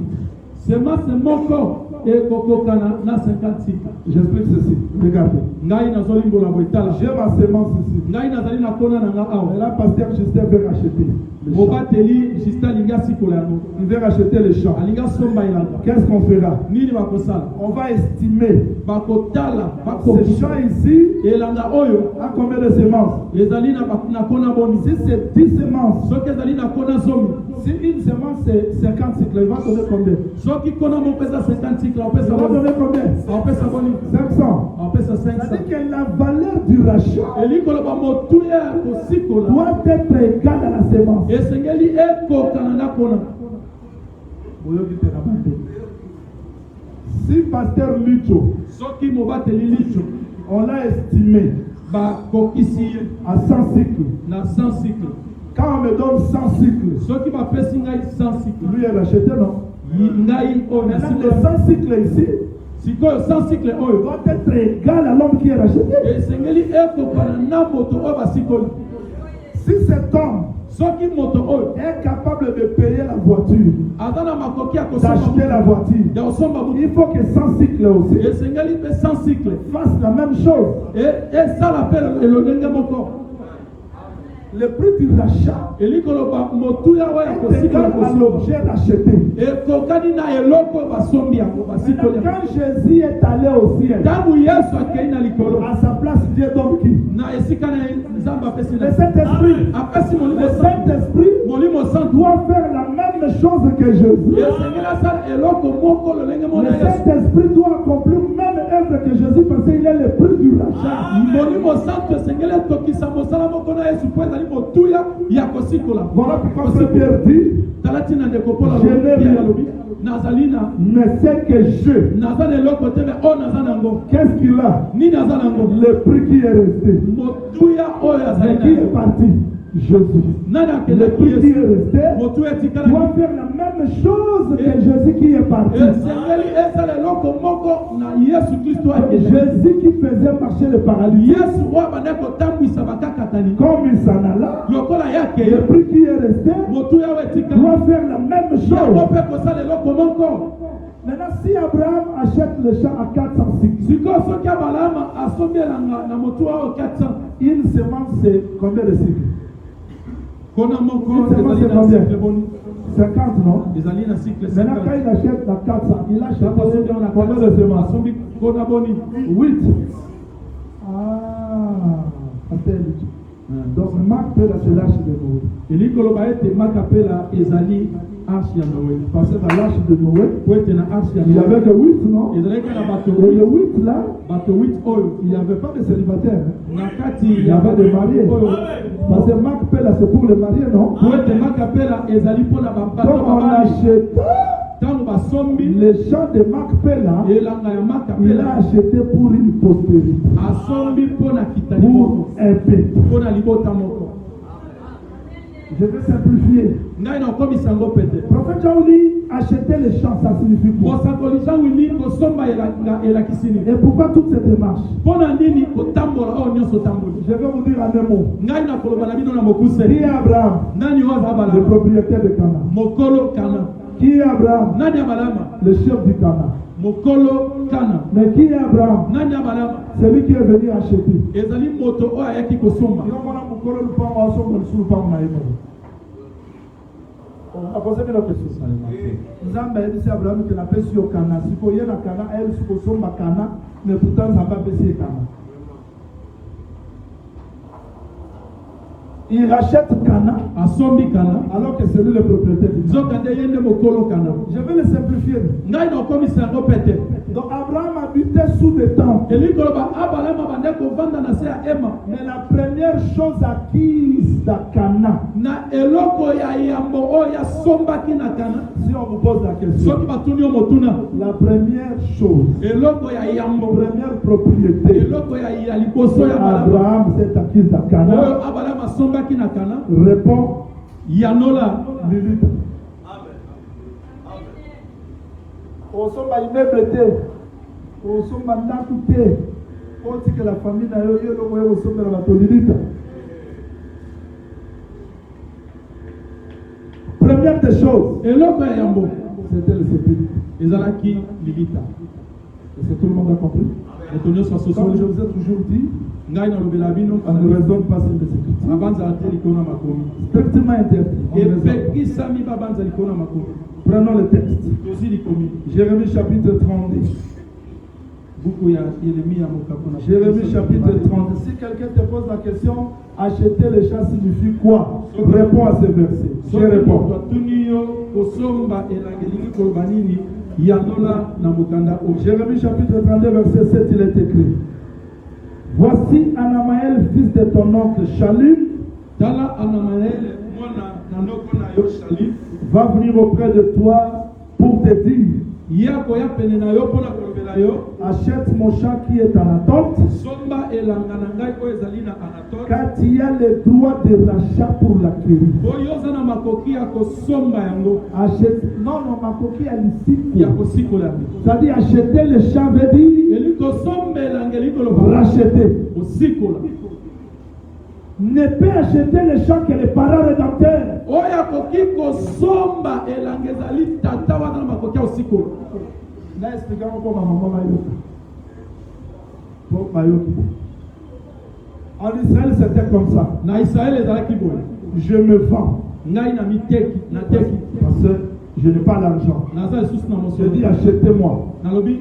semence moko ekokokana na 50 sika. J'explique ceci. Regardez. ngai nazolimbola boye tala J'ai ma semence ici. ngai nazali na kona na nga Mais awa là, pasteur Justin veut racheter le champ. mobateli justin alingi asikola yango Il veut racheter le champ. alingi asomba elanga. Qu'est-ce qu'on fera? nini bakosala? On va estimer bakotala ce bakokisa champ ici elanga oyo a combien de semences? ezali na kona boni. Si c'est 10 semences, soki ezali na kona zomi, si une semence c'est 50 cycles, il va donner combien? soki kona moko eza 50 cycle Il aopesa va boni, donner combien? aopesa boni, 500. aopesa 500. C'est-à-dire que la valeur du rachat elikoloba motuya ya kosikola doit être égale à la semence. esengeli ekokana na kona. Si pasteur Lucho, soki mobateli licho on l'a estimé bakokisi ye à 100 cycles, na 100 cycle, quand on me donne 100 cycles, soki bapesi ngai 100 cycle, lui elle a acheté, non? ngai oyo Maintenant, les nasikola 100 cycles ici sikoyo 100 cycle oyo doit être égal à l'homme qui est racheté. esengeli ekokana na moto oyo basikoli. Si cet homme soki moto oyo est capable de payer la voiture, aza na makoki ya d'acheter la kosomba voiture, ya kosomba il moto, faut que 100 cycles aussi esengeli mpe 100 cycle fassent la même chose. esala mpe elolenge moko. Le prix du rachat elikoloba motuya oyo ya est kosikola égal à kosomba l'objet racheté. ekokani na eloko oyo basombi yango basikoli Maintenant, yango. quand Jésus est allé au ciel, ntango yesu akei na likolo à sa place, Dieu donne qui? na esika na nzambe apesi Le na Saint-Esprit. apesi molimo Le santo. Saint-Esprit molimo santo doit faire la même chose que Jésus. esengeli asala eloko moko lolenge Le mona yesu. Saint-Esprit doit accomplir même œuvre que Jésus parce qu'il est le prix du rachat. molimo santo esengeli etokisa mosala moko na yesu po ezali motuya ya kosikola. Voilà pourquoi Saint Pierre dit, tala ntina ndeko polo Je n'ai rien. alobi nazali na mais c'est que je, naza na eloko te me oyo naza nango. qu'est-ce qu'il a? nini aza nango? Le prix qui est resté. motuya oyo azali Mais qui est na parti? Jésus. nani Le akendaki prix qui yesu? est resté motuya doit etikala faire la même chose que Jésus qui est parti. esengeli esala eloko moko na yesu kristo akendaki. Jésus qui faisait marcher le paralytique, yesu oyo abandaki kotambwisa bakakatani comme il s'en alla, lokola ye le akeye prix qui est resté motuya oyo etikala doit faire la même yango chose. mpe kosala eloko moko. Maintenant, si Abraham achète le champ à 400 cycles, sikoyo soki abalama asombi elanga na motuya oyo 400 une semence c'est combien de cycles? kona moko Une semence ezali c'est na combien? cycle boni 50, non? ezali na cycle Maintenant, quand 50. il achète la 400, il achète Soko asombi yango na combien de semences? asombi kona boni 8. Ah, Pasteur Lucho. Donc Macpéla c'est l'arche de Noé. elikoloba ete makapela ezali arche ya Noé. Parce que dans l'arche de Noé, Po ete na arche ya il y avait Noé que 8, non? ezalaki na bato Et le 8 là, bato 8 oyo il n'y avait pas de célibataire. Hein? na kati Il y avait des mariés. oyo Parce que Macpéla c'est pour les mariés, non? po ete makapela ezali mpona Donc bato on babali achète ntango basombi les champs de Macpéla, elanga ya il a makapela acheté pour une postérité, asombi mpona kitali pour moko un peuple. mpona libota moko. Je vais simplifier. ngai nakomisa yango pete Prophète Jaouli, acheter les champs, ça signifie quoi? kosakoli jean wili kosomba elakisi nini Et pourquoi toute cette démarche? mpona nini kotambola oyo nyonso otamboli. Je vais vous dire en un mot. ngai nakoloba na bino na mokuse Qui est Abraham, nani oyo aza le abalama propriétaire de Cana? mokolo kana Qui est Abraham, nani abalama le chef du Cana? mokolo kana Mais qui est Abraham? nani abalama Celui qui est venu acheter. ezali moto oyo ayaki kosomba. On a posé une question. Nzamba a dit c'est Abraham qui l'a fait sur Cana. Si vous voyez la Cana, elle se consomme à Cana, mais pourtant ça va baisser Cana. Il rachète Cana asombi kana alors que c'est lui le propriétaire du Cana. nzokande ye nde mokolo kana. Je vais le simplifier. ngai nakomisa yango pete Donc Abraham habitait sous des temples. elikoloba abalama bande kovanda na se ya ema Mais la première chose acquise dans Cana, na eloko ya yambo oyo yasombaki na kana. si on vous pose la question, soki batuni yo motuna la première chose, eloko ya yambo première propriété eloko ya liboso ya balama Abraham s'est acquise dans Cana, oyo abalama asombaki na kana répond yanola Lilith. Osomba immeuble te, osomba ndaku te, oti que la famille na yo yo lokoye osombela bato Lilith. Première des choses, eloko ya yambo c'était le sépulcre. ezalaki lilita. Est-ce que tout le monde a compris? moto nyonso Comme je asosoli vous ai toujours dit, ngai nalobela bino on ne raisonne pas sur les écritures. babanza te likolo na makomi Strictement interdit. On raisonne. epekisami babanza likolo na makomi. Prenons le texte. tozi likomi Jérémie chapitre 32. buku ya yeremia mokapona. Jérémie chapitre 30. Si quelqu'un te pose la question, acheter les champs signifie quoi? Réponds à ce verset. Je réponds. atuni yo kosomba elangelingi koloba nini yanola na mokanda oyo. Jérémie chapitre 32, verset 7, il est écrit. Voici Anamaël, fils de ton oncle Shalim, tala anamaele mwana na ndoko na yo shalim va venir auprès de toi pour te dire, ye akoya pene na yo mpona kolobela yo achète mon champ qui est en attente, somba elanga na ngai oyo ezali na anatole car tu as le droit de rachat pour l'acquérir. oyo oza na makoki ya kosomba yango Achète, non, non, ma coquille est ici. ya kosikola yango. C'est-à-dire acheter le champ veut dire eli kosomba elanga eli koloba racheter. kosikola Ne peut acheter le champ que les parents rédempteurs. oyo akoki kosomba elanga ezali tata wana na makoki ya kosikola. Là, expliquons pour ma maman Mayoki. Pour Mayoki. En Israël, c'était comme ça. na israele ezalaki boye Je me vends ngai na miteki na teki parce que je n'ai pas l'argent. naza lisusu na Je dis mosolo achetez-moi. nalobi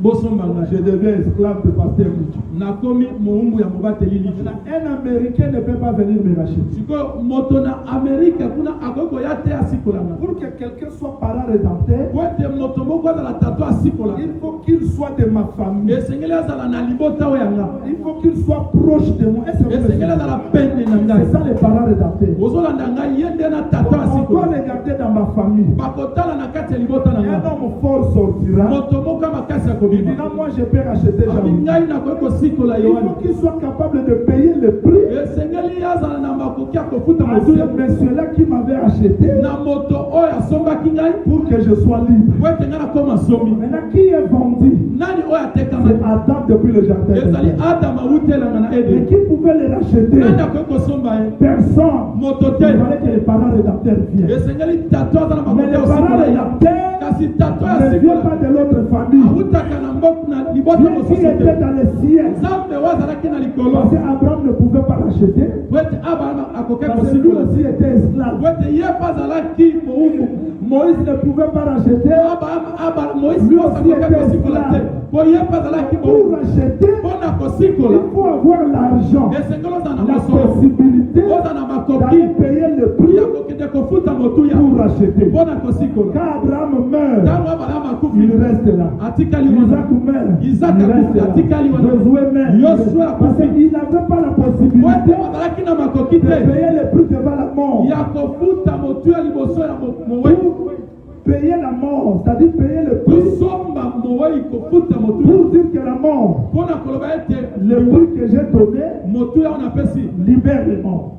bosomba Je ngai deviens esclave de pasteur Lutu. nakomi moumbu ya mobateli litu. Un Américain ne peut pas venir me racheter. sikoyo moto na amerika kuna akoki koya te asikolanga Pour que quelqu'un soit parent rédempteur, po ete moto moko azala tato asikolanga il faut qu'il soit de ma famille. esengeli azala na libota oyo yanga Il faut qu'il soit proche de moi. Est-ce que vous esengeli azala pene na ngai. c'est ça les parents rédempteurs. ozolanda ngai ye nde na tato On doit asikolanga regarder dans ma famille. bakotala na kati ya libota na Un ngai homme fort sortira. moto moko ya makasi ya Il kobima dira, moi je peux racheter abi Jean. ngai nakoki kosikola Il yo faut wana qu'il soit capable de payer le prix esengeli azala na makoki ya kofuta à motu ya ce monsieur-là qui m'avait acheté na moto oyo asombaki ngai pour que je sois libre. po ete ngai nakoma somi. Maintenant, qui est vendu? nani oyo C'est atekamaki Adam depuis le jardin. ezali d'Éden. adamu awutelanga na Mais eden qui pouvait le racheter? nani akoki kosomba ye Personne. moto Il te fallait que les parents rédempteurs viennent. esengeli tato aza na Mais makoki les ya parents kosikola rédempteurs kasi tato ya ne viennent sikola pas de l'autre famille. awutaka na mboka na libota Dieu qui mosusu était te dans le ciel. nzambe oyo azalaki na Parce likolo qu'Abraham ne pouvait pas racheter. po ete abrahama akoki Parce que lui kosikola aussi était esclave. po ete ye mpe azalaki mowumbu Moïse ne pouvait pas racheter. moïse Lui nyonso aussi akoki était kosikola te esclave. Pour racheter, il faut avoir l'argent, la possibilité d'aller payer le prix pour racheter. Quand Abraham meurt, il reste là. Isaac meurt, il reste là. Josué meurt, parce qu'il n'avait pas la possibilité de payer le prix devant la mort. Payer la mort, c'est-à-dire payer le prix pour dire que la mort, le prix que j'ai donné, libère les morts.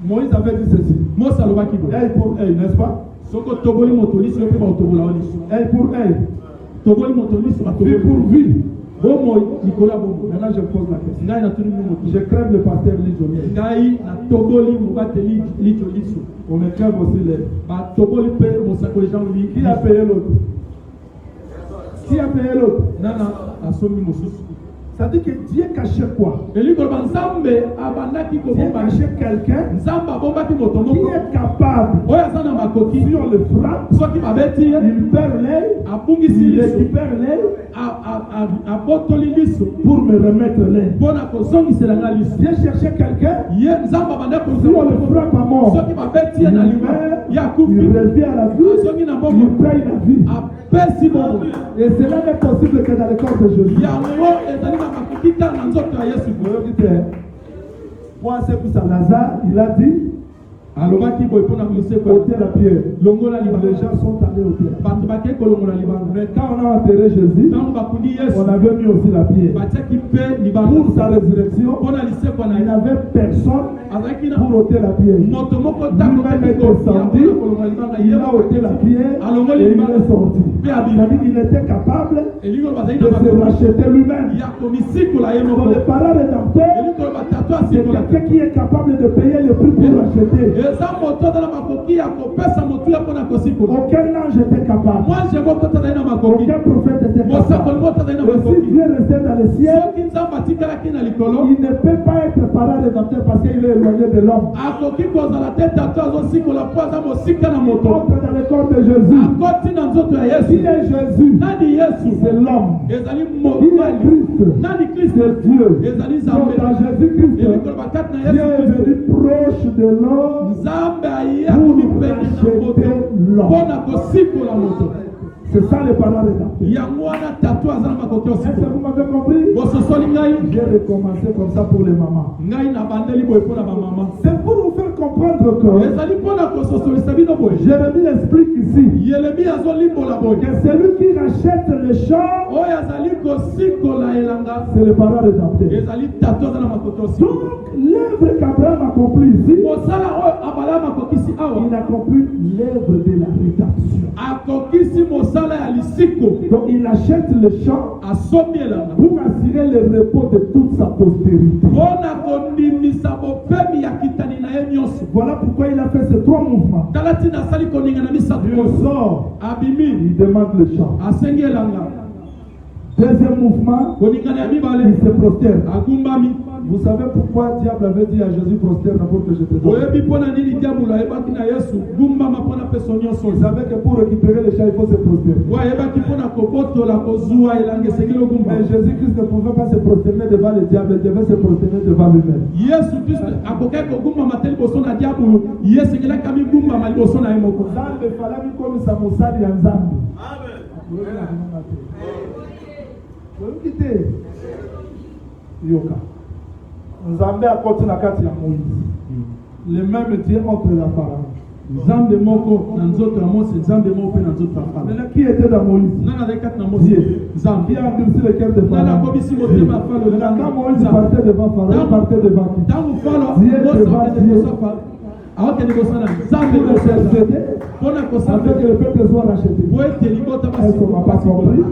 Moïse avait dit ceci. Œil pour œil, n'est-ce pas? Œil pour œil. Vie pour vie. Maintenant je pose la question. Je crève le pasteur Lidjolier. On me crève aussi les. Qui a payé l'autre? Qui a payé l'autre? Ça dit que Dieu cachait quoi? Dieu cachait quelqu'un qui est capable, si on le frappe, il perd l'œil, il récupère l'œil pour me remettre l'œil. Dieu cherchait quelqu'un, si on le frappe à mort, il meurt, il revient à la vie, il paye la vie. Et cela n'est possible que dans le corps de Jésus. Pour Lazare, il a dit ôter la pierre. Les gens sont allés au terre. Mais quand on a enterré Jésus, on avait mis aussi la pierre. Pour sa résurrection, il n'avait personne pour ôter la pierre. Lui-même est descendu, il a ôté la pierre et il est sorti. Il était capable de se racheter lui-même. Dans les parents rédempteurs, c'est quelqu'un qui est capable de payer le prix pour racheter. Aucun ange était capable. Aucun prophète était capable. Et si Dieu restait dans le ciel, il ne peut pas être parent rédempteur parce qu'il est éloigné de l'homme. Entre dans le corps de Jésus. Qui est Jésus? C'est l'homme. Qui est Christ? C'est Dieu. Donc dans Jésus-Christ, Dieu est venu proche de l'homme pour racheter l'homme. C'est ça les paroles rédempteurs. Est-ce que vous m'avez compris? J'ai recommencé comme ça pour les mamans. C'est pour vous faire comprendre que Jérémie explique ici que celui qui rachète le champ, c'est les paroles rédempteurs. Donc l'œuvre qu'Abraham accomplit ici, il accomplit l'œuvre de la rédemption. Donc il achète le champ pour assurer le repos de toute sa postérité. Voilà pourquoi il a fait ces trois mouvements. Il sort, il demande le champ. Deuxième mouvement, il se prosterne. Vous savez pourquoi le diable avait dit à Jésus prosterne pour que je te donne? Vous savez que pour récupérer le champ, il faut se prosterner. Mais Jésus-Christ ne pouvait pas se prosterner devant le diable, il devait se prosterner devant lui-même. Yoka. Nzambe a continué à kati ya Moïse. Le même Dieu entre la Pharaon. Nzambe moko na nzoto ya Mose, Nzambe moko na nzoto ya Pharaon. Maintenant qui était dans Moïse? Nana avec na Mose. Nzambe qui a endurci le cœur de Pharaon. Nana kobisi motema ya Pharaon. Quand Moïse partait devant Pharaon, il partait devant qui? Tangu Pharaon, Dieu devant Dieu. Alors que nous sommes Nzambe de intercéder pour que le peuple soit racheté. Est-ce qu'on m'a pas compris?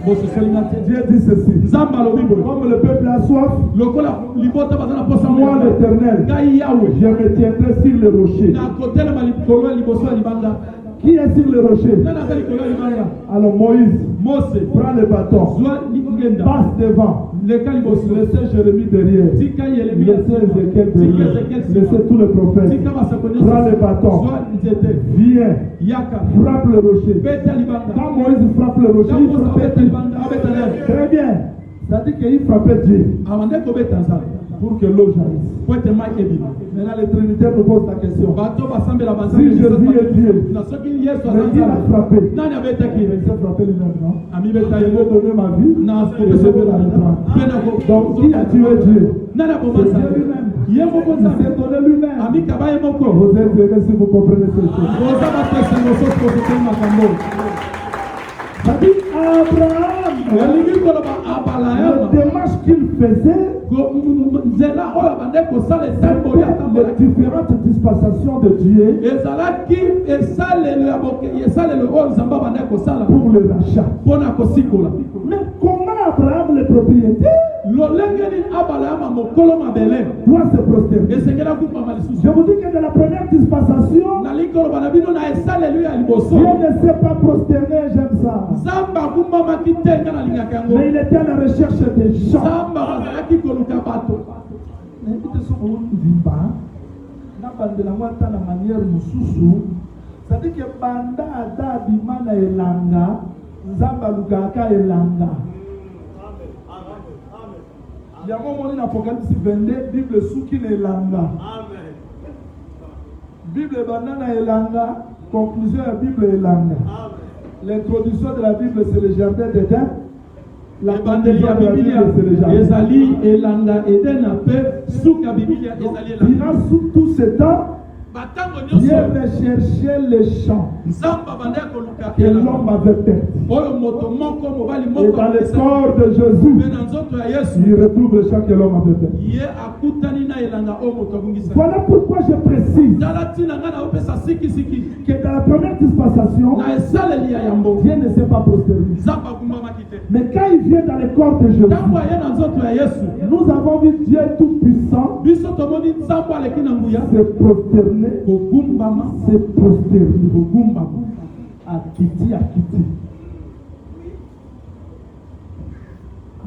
Dieu dit ceci. Comme le peuple a soif, moi l'Éternel, je me tiendrai sur le rocher. Qui est sur le rocher? Alors Moïse prend le bâton, passe devant, Laissez Jérémie derrière. Laissez Ézéchiel derrière. Laissez tous les prophètes. Prends le bâton. Viens. Frappe le rocher. Quand Moïse frappe le rocher, il frappait. Très bien. C'est-à-dire qu'il frappait Dieu pour que l'eau jaillisse. Maintenant, les Trinitaires nous posent la question. Si Jésus est Dieu, mais il a frappé. Il s'est frappé lui-même, non? Je vais donner ma vie et je vais la reprendre. Donc, qui a tué Dieu? C'est Dieu lui-même. Il s'est donné lui-même. Vous êtes heureux si vous comprenez ces choses. C'est-à-dire Abraham, la démarche qu'il faisait, les différentes dispensations de Dieu pour le rachat. Mais comment Abraham, le propriétaire, doit se prosterner? Je vous dis que dans la première dispensation, Dieu ne s'est pas prosterné, j'aime ça. Mais il était à la recherche des gens. C'est-à-dire que Banda Ada Bimana Elanga, Zamba Lugaka Elanga. Il y a un moment dans l'Apocalypse 22, Bible Souki Elanga. Bible Banana Elanga, conclusion de la Bible Elanga. L'introduction de la Bible, c'est le jardin d'Éden. La conclusion de la Bible, c'est le jardin. Durant tout ce temps, Dieu cherchait les champs que l'homme avait perdu. Et dans le corps de Jésus, il retrouve les champs que l'homme avait perdu. Voilà pourquoi je précise que dans la première dispensation, Dieu ne s'est pas prosterné. Mais quand il vient dans le corps de Jésus, nous avons vu Dieu tout-puissant se prosterner, se prosterner, à Kiti.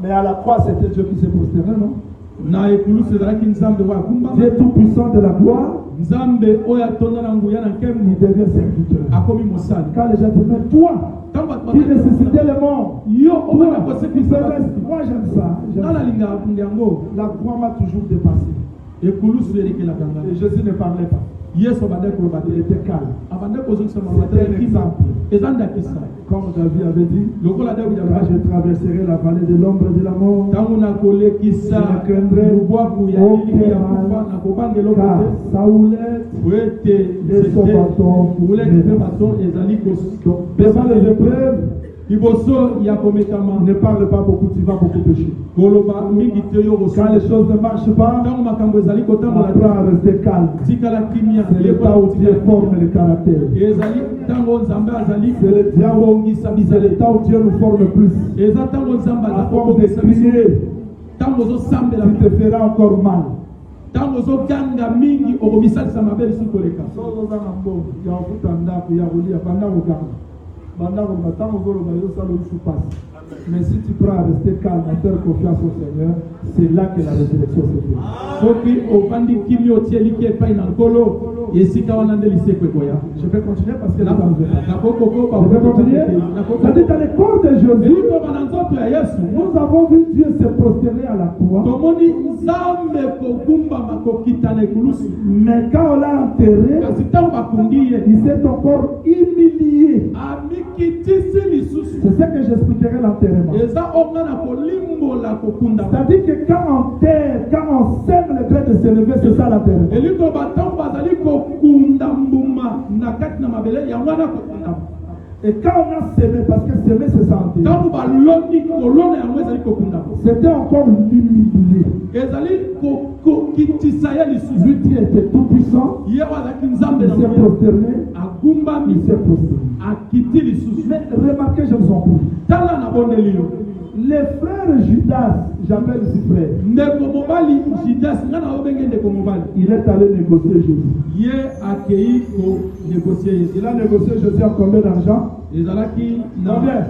Mais à la croix, c'était Dieu qui s'est prosterné, non? Dieu tout-puissant de la gloire, il devient serviteur. Quand les gens disent, mais toi, qui nécessitait le monde, moi j'aime ça. La croix m'a toujours dépassé. Et Jésus ne parlait pas. Il était calme. C'était un exemple. Comme David avait dit, quand je traverserai la vallée de l'ombre de la mort, je ne craindrai aucun mal, car sa houlette et son bâton devant les épreuves, ne parle pas beaucoup, tu vas beaucoup pécher. Quand les choses ne marchent pas, apprends à rester calme. C'est le temps où Dieu forme le caractère. C'est le temps où Dieu nous forme plus. À force de crier, tu te feras encore mal. Mais si tu prends à rester calme, à faire confiance au Seigneur, c'est là que la résurrection se fait. Je vais continuer parce que là, je vais continuer. C'est-à-dire dans le corps de Jésus, nous avons vu Dieu se prosterner à la croix. Mais quand on l'a enterré, il s'est encore humilié. C'est ça que j'expliquerai l'enterrement. C'est-à-dire que quand on terre, quand on sème le gré de s'élever, c'est ça l'enterrement. Et quand on a semé, parce que semer c'est ça enterrer, c'était encore l'humilié. Lui qui était tout puissant, il s'est prosterné, il s'est prosterné. Mais remarquez, je vous en prie, les frères Judas, j'appelle ici frère, il est allé négocier Jésus. Il a négocié Jésus en combien d'argent? Combien?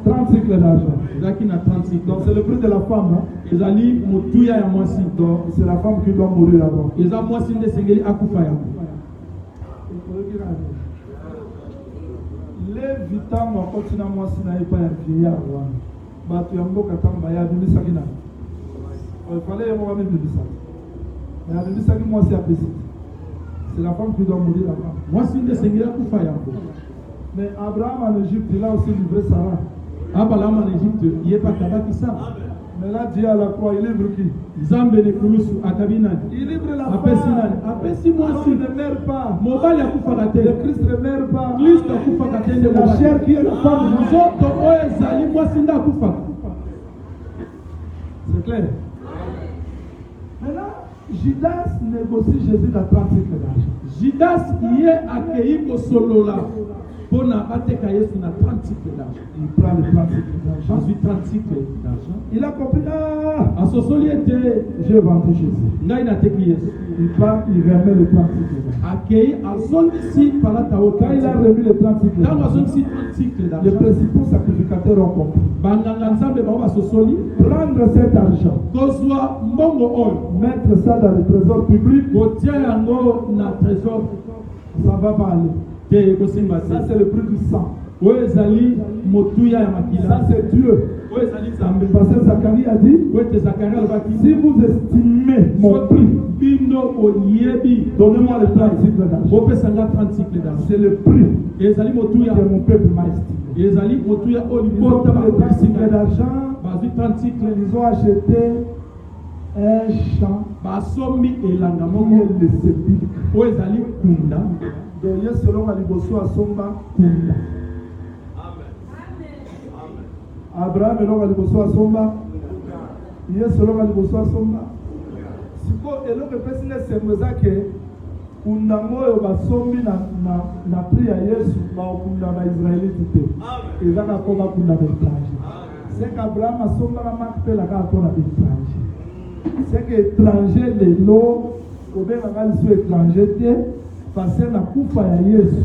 30 cycles d'argent. ezalaki na 30 cycles. Donc c'est le prix de la femme. Hein? ezali motuya ya mwasi. Donc c'est la femme qui doit mourir avant. eza mwasi nde esengeli akufa yango. Les vitango akotina mwasi na ye pa ya vieillard wana bato ya mboka ntango baya abimisaki na fale yango bamibimisaki mais abimisaki mwasi apesi. C'est la femme qui doit mourir avant. mwasi nde esengeli akufa yango. Mais Abraham en Égypte, il a aussi livré Sarah. Abraham en Égypte ye pa tabaki sa. Mais là Dieu à la croix, il livre qui? Nzambe ne kulusu akabi nani? Il livre la apesi femme. nani? apesi mwasi. L'homme ne meurt pas. mobali akufaka te. Le Christ ne meurt pas. Kristo akufaka te nde C'est la mobali. chair qui est la femme. nzoto oyo ezali mwasi nde akufaka. C'est clair. Maintenant, Judas négocie Jésus à 30 cycles d'argent. Judas ye akei kosolola mpona bateka yesu na 30 cycles d'argent. Il prend les 30 cycles d'argent. azwi 30 cycles d'argent. Il a compris. Ah, asosoli ete j'ai vendu Jésus. ngai nateki yesu. Il prend, il remet les 30 cycles d'argent. akei azongisi palata oyo. Quand il a remis les 30 cycles ntango d'argent, azongisi 30 cycles les d'argent, principaux sacrificateurs ont compris. banganga nzambe bango basosoli Prendre cet argent, kozwa mbongo oyo mettre ça dans le trésor public, kotia yango na trésor ça va pas aller. te kosimba Ça, te. c'est le prix du sang. oyo ezali motuya ya Ça, makila. c'est Dieu. oyo ezali nzambe. Parce que Zacharie a dit, oyo ete zakari alobaki si vous estimez mon prix, bino oyebi donnez-moi les 30 cycles d'argent. bopesanga 30 cycles d'argent. C'est le prix ezali motuya que mon peuple m'a estimé. ezali motuya oyo Ils ont libota pris les 30 cycles bakosinga d'argent, bazwi 30 cycles. ils ont acheté un champ basombi elanga qui moko est le sépulcre. oyo ezali kunda. Donc, il y a selon la liboso à Somba, Kunda. Abraham est là, liboso à Somba. Il y a selon la liboso à Somba. Si vous avez le président, c'est que Kunda moyo basombi na pri ya Yesu ba kunda ba Israélite. Et ça ko ba kunda ba étranger. C'est qu'Abraham a somba la marque pe la ka ko na étranger. C'est que étranger les lots au bien la sur étranger te parce que na kufa ya Yesu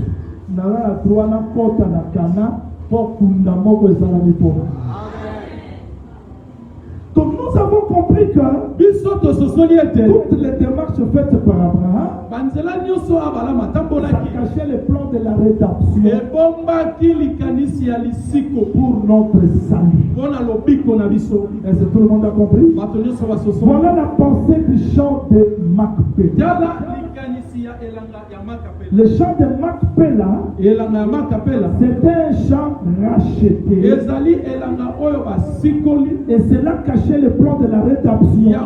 na la droit na kota na kana pour kunda moko ezala mipona. Donc nous avons compris que toutes les démarches faites par Abraham cachaient le plan de la rédemption pour notre salut. Est-ce que tout le monde a compris? Voilà la pensée du chant de Macpéla. Le chant de Macpéla, c'était un chant racheté. Et cela cachait le plan de la rédemption.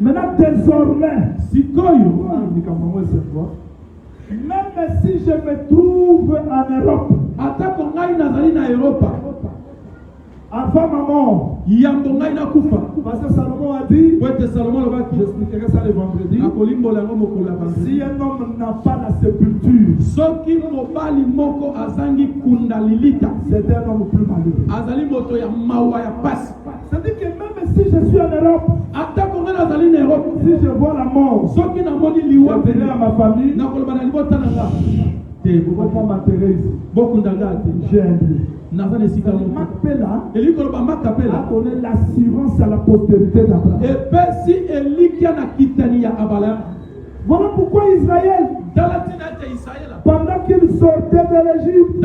Maintenant, désormais, même si je me trouve en Europe, avant ma mort, parce que Salomon a dit, j'expliquerai ça le vendredi, si un homme n'a pas la sépulture, c'est un homme plus malheureux. C'est-à-dire que même si je suis en Europe, si je vois la mort, je dirai à ma famille, il ne faut pas m'enterrer ici. J'ai un lieu. Macpéla a donné l'assurance à la postérité d'Abraham. Voilà pourquoi Israël, pendant qu'il sortait de l'Égypte,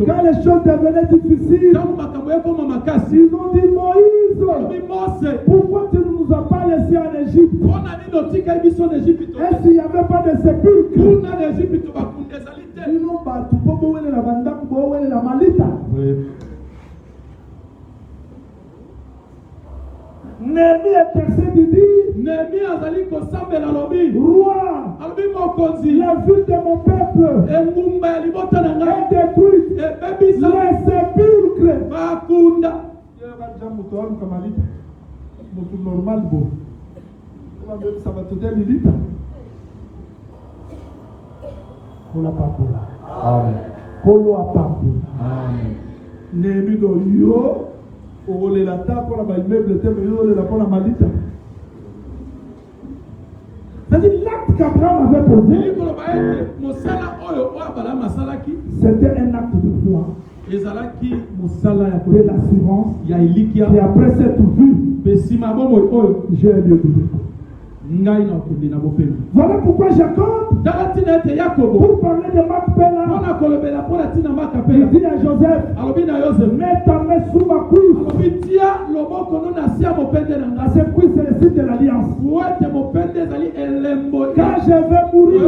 quand les choses devenaient difficiles, ils ont dit, Moïse, pourquoi tu ne nous as pas laissés en Égypte? Est-ce qu'il n'y avait pas de sépulcre? Néhémie intercède et dit, roi, la ville de mon peuple est détruite, les sépulcres. Normal, ça va tout être militaire. Pour la papoula. Amen. Pour la papoula. Néhémie do yo, au lata pour la immeuble, mais yo la pour la malita. C'est-à-dire l'acte qu'Abraham avait posé, c'était un acte de foi, de l'assurance, et après cette vue, j'ai un lieu de dépôt. Voilà pourquoi Jacob, pour parler de Macpéla, il dit à Joseph, mets ta main sous ma cuisse. À cette cuisse, c'est le site de l'alliance. Quand je vais mourir,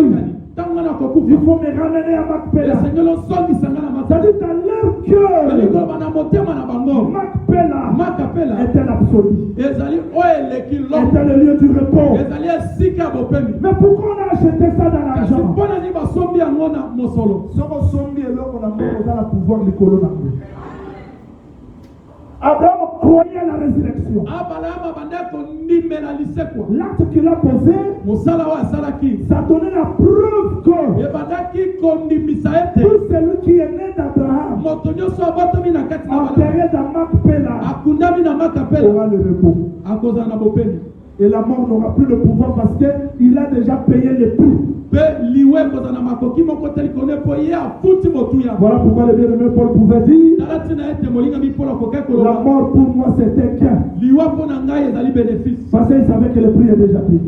il faut me ramener à Macpéla. C'est-à-dire dans leur cœur, Macpéla était l'absolu, était le lieu du repos. Mais pourquoi on a acheté ça dans l'argent? Abraham croyait à la résurrection. L'acte qu'il a posé, ça donnait la preuve que tout celui qui est né d'Abraham, enterré dans Macpéla, aura le repos. Et la mort n'aura plus le pouvoir parce qu'il a déjà payé le prix. Voilà pourquoi le bien-aimé Paul pouvait dire, la mort pour moi c'était gain. Parce qu'il savait que le prix est déjà payé.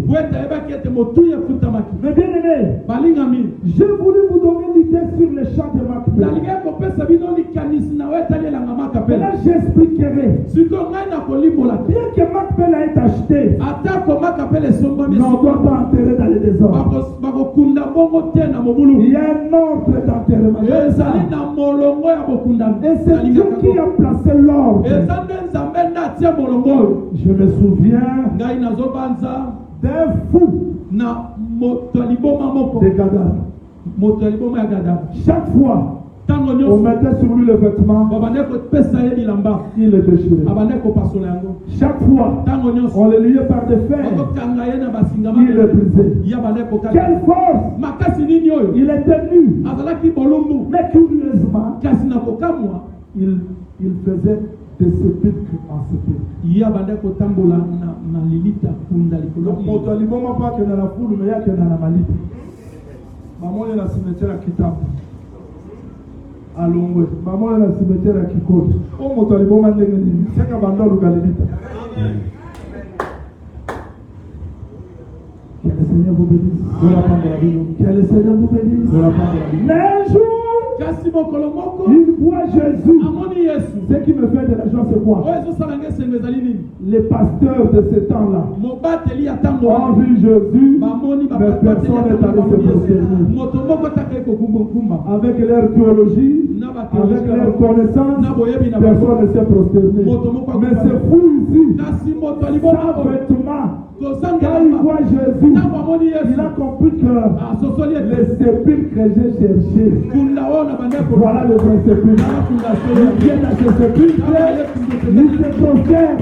Mais bien-aimé, j'ai voulu vous donner l'idée sur le champ de Macpéla. Et là j'expliquerai. Bien que Macpéla est acheté, mais on ne doit pas enterrer dans les désordres. Il y a un ordre d'enterrement. Et c'est Dieu qui a placé l'ordre. Je me souviens d'un fou de Gadar. Chaque fois on mettait sur lui le vêtement, il le déchirait. Chaque fois on le liait par des fers, il le brisait. Quelle force! Il était nu. Mais curieusement, il faisait des sépulcres en sépulcres. Donc moto aliboma pas que dans la foule, mais il y a que dans la malite. Maman est dans le cimetière à Kitabu. À Longwe, maman est dans le cimetière à Kikoti. Oh, moto aliboma ndengeni, c'est qu'à Bandol ou Galilita. Que le Seigneur vous bénisse. Que le Seigneur vous bénisse. Mais un jour, il voit Jésus. Ce qui me fait de la joie, c'est quoi? Les pasteurs de ce temps-là ont vu Jésus, mais personne n'est allé se prosterner. Avec leur théologie, avec leur connaissance, personne ne s'est prosterné. Mais c'est fou ici. Sans vêtements. Quand il voit Jésus, il a compris que les sépulcres que j'ai cherchés, voilà le vrai sépulcre. Il vient dans ce sépulcre, il se prosterne.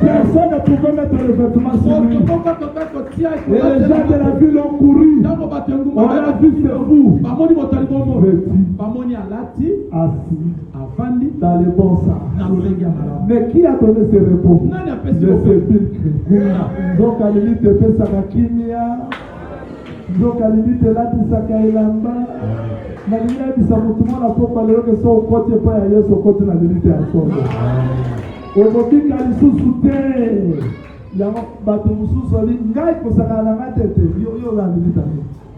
Personne ne pouvait mettre le vêtement sur lui. Et les gens de la ville ont couru. On a vu ce fou vêtu, assis, dans les bons sens. Mais qui a donné ce repos? Le sépulcre. Donc à l'élite de Pesaka Kimia, donc à l'élite de Latisaka Elamba, na l'élite de Samutumon a pour parler que son côté pas ailleurs son côté na l'élite à son. Au motif qu'à l'issue il y a bateau sous soli, ngai pour ça na la tête, yo la l'élite.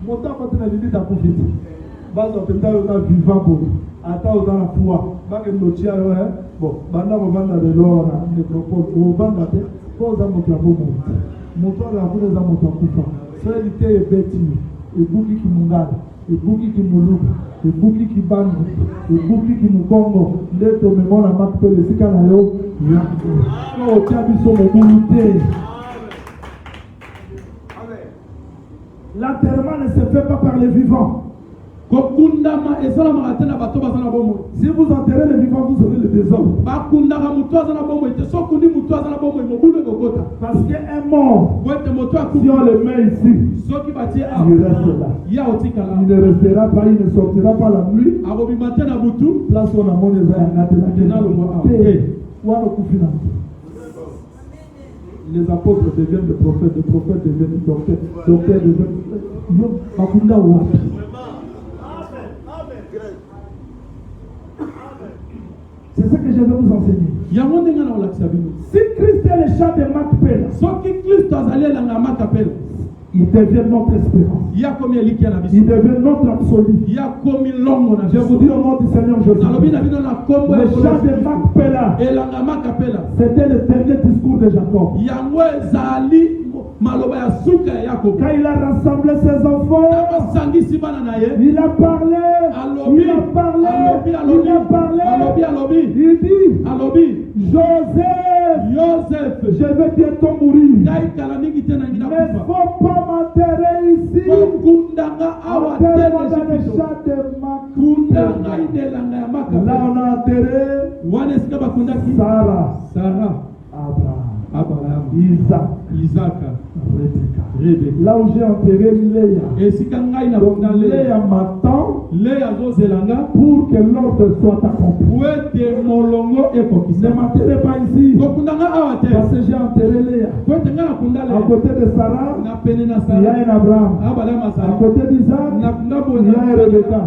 Montant côté na l'élite à profiter. Bas au pétale on a vivant pour. Attends dans la foi. Ba que nous tient bon, banda banda de l'or na métropole au banda poza moto abomo moto alakuza moto akufa selite ebeti ebuki kimungala ebuki kimuluku ebuki kibangu ebuki kimukongo ndeto memona Macpéla sika na yo ya ko otia biso mobulu te. L'enterrement ne se fait pas par les vivants. Si vous enterrez les vivants, vous aurez le désordre. Parce qu'un mort, si on le met ici, il reste là. Il ne restera pas, il ne sortira pas la nuit. Place où on a mon Les apôtres deviennent des prophètes deviennent des docteurs deviennent Bakunda wapi. C'est ce que je vais vous enseigner. Si Christ est le chant de Macpéla, il devient notre espérance. Il devient notre absolu. Je vous dis au nom du Seigneur Jésus. Le chant de Macpéla, c'était le dernier discours de Jacob. Quand il a rassemblé ses enfants, il a parlé. Il dit, Joseph, je vais bientôt mourir. Mais il ne faut pas m'enterrer ici. Enterre-moi dans le champ de Macpéla. Là, on a enterré Sarah, Abraham, Isaac, Rebecca. Là où j'ai enterré Léa. Donc Léa m'attend pour que l'ordre soit accompli. Ne m'enterrez pas ici. Parce que j'ai enterré Léa. À côté de Sarah, il y a un Abraham. À côté d'Isaac, il y a un Rebecca.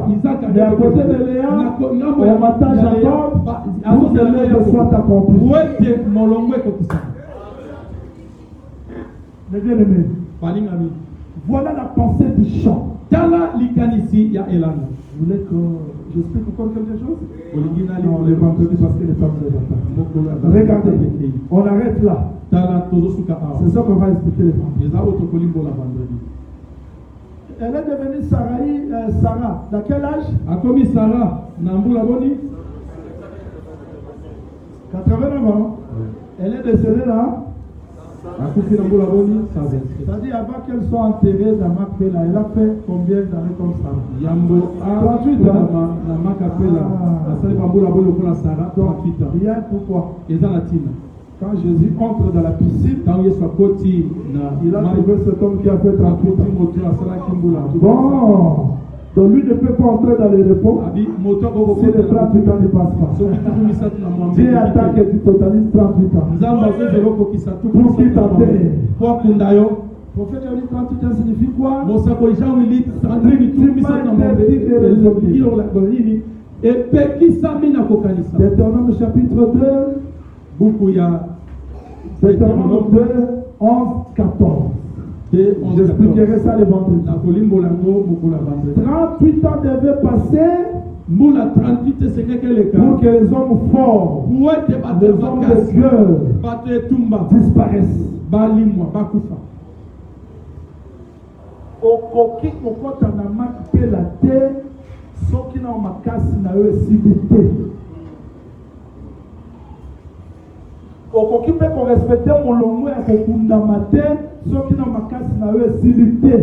Et à côté de Léa, on m'attend Jacob pour que l'ordre soit accompli. Mes bien-aimés, voilà la pensée du chant. Vous voulez que j'explique encore quelque chose? Non, les vendredis parce que les femmes ne sont pas. Regardez, on arrête là. C'est ça qu'on va expliquer les vendredis. Elle est devenue Sarah. Dans quel âge? 89 ans. Elle est décédée là. C'est-à-dire avant qu'elle soit enterrée dans Macpéla, elle a fait combien d'années comme ça? 38 ans. Il y a pourquoi? Quand Jésus entre dans la piscine, il a trouvé cet homme qui a fait 38 ans. Bon, donc lui ne peut pas entrer dans le repos si les 38 ans ne passent pas. Dieu attend que tu totalises 38 ans pour qu'il t'enterre. Prophète a dit 38 ans signifie quoi? Deutéronome chapitre 2, Deutéronome 2, 11, 14. J'expliquerai ça le vendredi. 38 ans devaient passer pour que les hommes forts, les hommes de cœur disparaissent. Okoki okota na Macpéla te soki na makasi na yo esili te. Okoki pe ko respecter molongo ya kokundama te soki na makasi na yo esili te.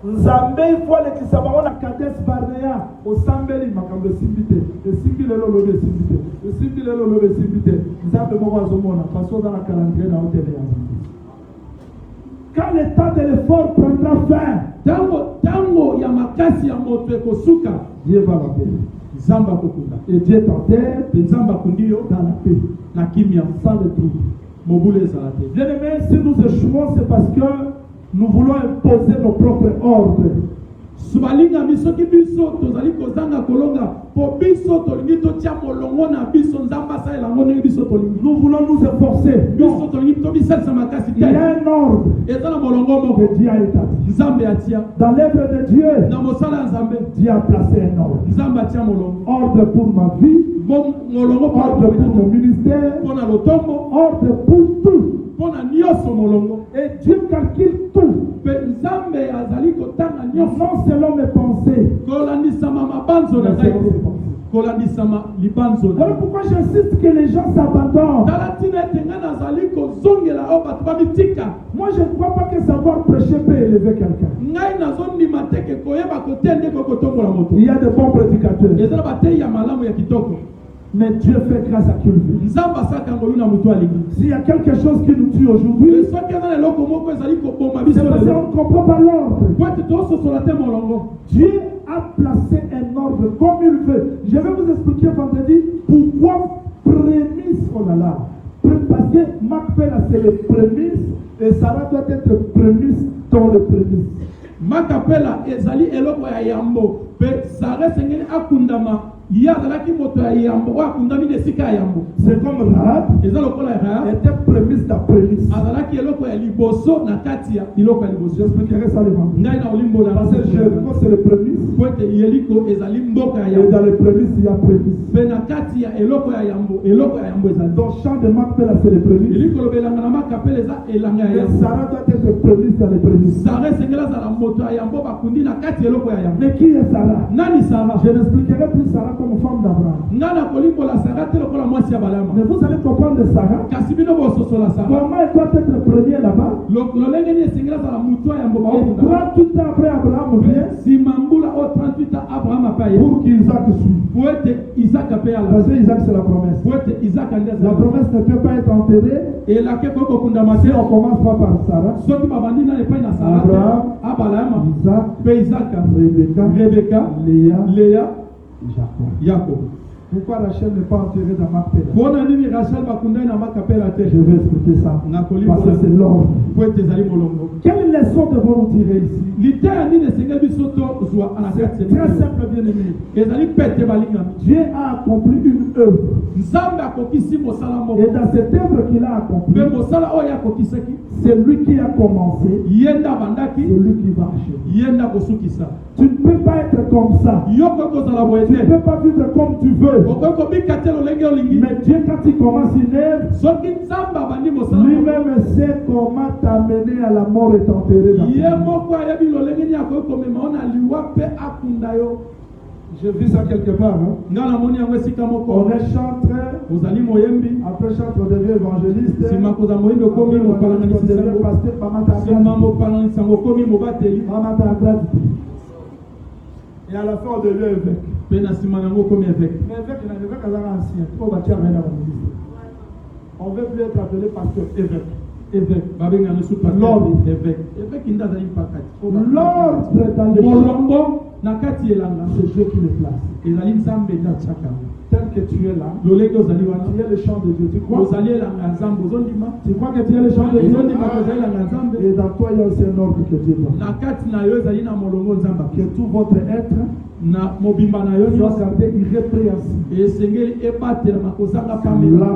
Nzambe ifolekisa bango na Kades Barnea osambeli makambo esimbi te. Esimbi lelo lobe esimbi te. Esimbi lelo lobe esimbi te. Nzambe moko azomona parce que dans la calendrier na hôtel ya Nzambe. Quand le temps de l'effort prendra fin, Dieu va l'appeler. Et Dieu t'enterre dans la paix, sans le trouble. Bien-aimé, si nous échouons, c'est parce que nous voulons imposer nos propres ordres. Nous voulons nous efforcer. Il y a un ordre que Dieu a établi. Dans l'œuvre de Dieu, Dieu a placé un ordre. Ordre pour ma vie, ordre pour mon ministère, ordre pour tout. Et Dieu calcule tout. Non selon mes pensées. Voilà pourquoi j'insiste que les gens s'abandonnent. Moi je ne crois pas que savoir prêcher peut élever quelqu'un. Il y a de bons prédicateurs. Mais Dieu fait grâce à qui il veut. S'il y a quelque chose qui nous tue aujourd'hui, c'est parce qu'on ne comprend pas l'ordre. Dieu a placé un ordre comme il veut. Je vais vous expliquer vendredi pourquoi prémisse, parce que Macpela c'est le prémisse et Sarah doit être prémisse dans le prémisse. Macapela ezali eloko ya yambo pe Sarah sengeli akundama yazalaki moto ya yambo wa akundami nesika ya yambo. C'est comme Rahab était prémisse da prémisse. Azalaki eloko ya liboso na kati ya iloko ya liboso. J'expliquerai ça devant. Ngai na olimbo la parce que Jéricho c'est le prémisse. Pote yeliko ezali mboka ya yambo. Et dans le prémisse il y a prémisse. Pe na kati ya eloko ya yambo ezali. Dans champ de Macpela c'est le prémisse. Iliko lobelanga na Macapela eza elanga ya yambo. Sarah doit être prémisse dans le prémisse. Sarah sengela za moto ya yambo bakundi na kati ya eloko ya yambo. Mais qui est Sarah? Nani Sarah? Je n'expliquerai plus Sarah comme femme d'Abraham. Ngana kolimbo la Sarah te lokola mwasi ya balama. Mais vous allez comprendre de Sarah. Kasibino bososo la Sarah. Comment elle doit être premier là-bas? Lolenge ni sengela za muto ya yambo baokunda. 38 ans après Abraham vient. Si mambula o 38 ans Abraham apaye. Pour qu'Isaac suive. Pour être Isaac apaye la. Parce que Isaac c'est la promesse. Pour être Isaac andeza. La promesse ne peut pas être enterrée. Et la ke koko kunda mate. On commence pas par Sarah. Soki babandi na epai na Sarah. Abraham. Isaac. Pe Isaac. Rebecca. Léa. Jacob. Pourquoi Rachel n'est pas enterrée dans Macpela? Je vais expliquer ça. Parce que c'est l'ordre. Quelle leçon devons-nous tirer ici? C'est très simple, bien aimé. Dieu a accompli une œuvre. Et dans cette œuvre qu'il a accomplie, c'est lui qui a commencé. C'est lui qui va achever. Tu ne peux pas être comme ça. Tu ne peux pas vivre comme tu veux. Mais Dieu, quand il commence une œuvre, lui-même sait comment t'amener à la mort et t'enterrer dans J'ai vu ça quelque part. Hein? On est chanteur. Après chanteur, on devient évangéliste. Après on devient pasteur. Et à la fin, on devient évêque. Mais évêque, l'évêque est ancien. On ne veut plus être appelé pasteur, évêque. L'ordre. L'ordre dans le monde, c'est Dieu qui le place. Tel que tu es là, tu es le champ de Dieu. Tu crois que tu es le champ de Dieu? Et dans toi, il y a aussi un ordre que Dieu donne. Que tout votre être soit gardé irrépréhensible. Là,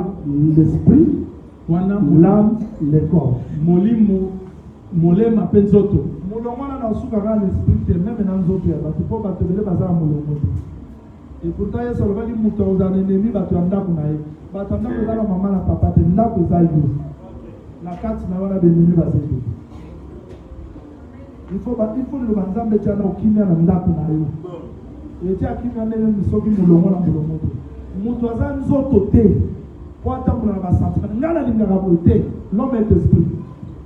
l'esprit, l'âme, le corps. Molema penzoto. Molongwana na sukara l'esprit te même dans les autres ya batu po batebele bazala molongo. Et pourtant yeso lobaki muto ozana ennemi batu ndako na ye. Batu ndako ezala mama na papa te ndako ezali yo. Na kati na wana benimi bazeli. Il faut le banzambe tiana okimia na ndako na yo. Et tia kimia nene misoki molongo na molongo. Muto azana nzoto te. Pour attendre na basantana ngala lingaka bote. L'homme est esprit.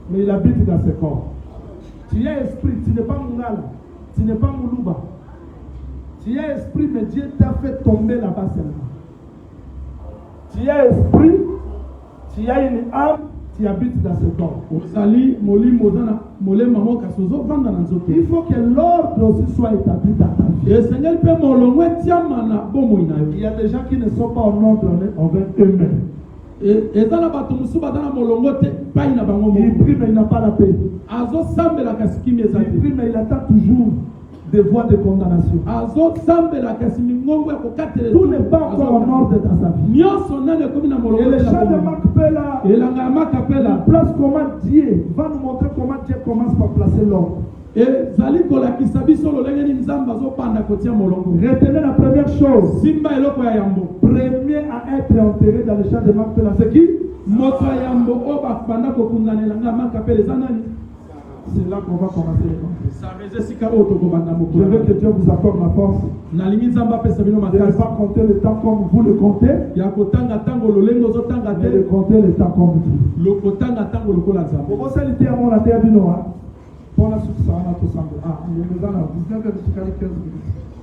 Mais il habite dans ses corps. Tu es esprit, tu n'es pas Mungala, tu n'es pas Moulouba. Tu es esprit, mais Dieu t'a fait tomber là-bas seulement. Tu es esprit, tu as une âme, tu habites dans ce corps. Il faut que l'ordre aussi soit établi dans ta vie. Il y a des gens qui ne sont pas en ordre envers eux-mêmes. Il prie mais il n'a pas la paix. Il prie mais il attend toujours des voies de condamnation. Tout n'est pas encore en ordre dans sa vie. Et le chant de Macpela place comment Dieu va nous montrer comment Dieu commence par placer l'ordre. Retenez la première chose. Premier à être enterré dans le champ de Macpela, c'est qui? C'est là qu'on va commencer les conferences. Je veux que Dieu vous accorde la force. Je ne vais pas compter le temps comme vous le comptez. Mais le compter le temps comme vous.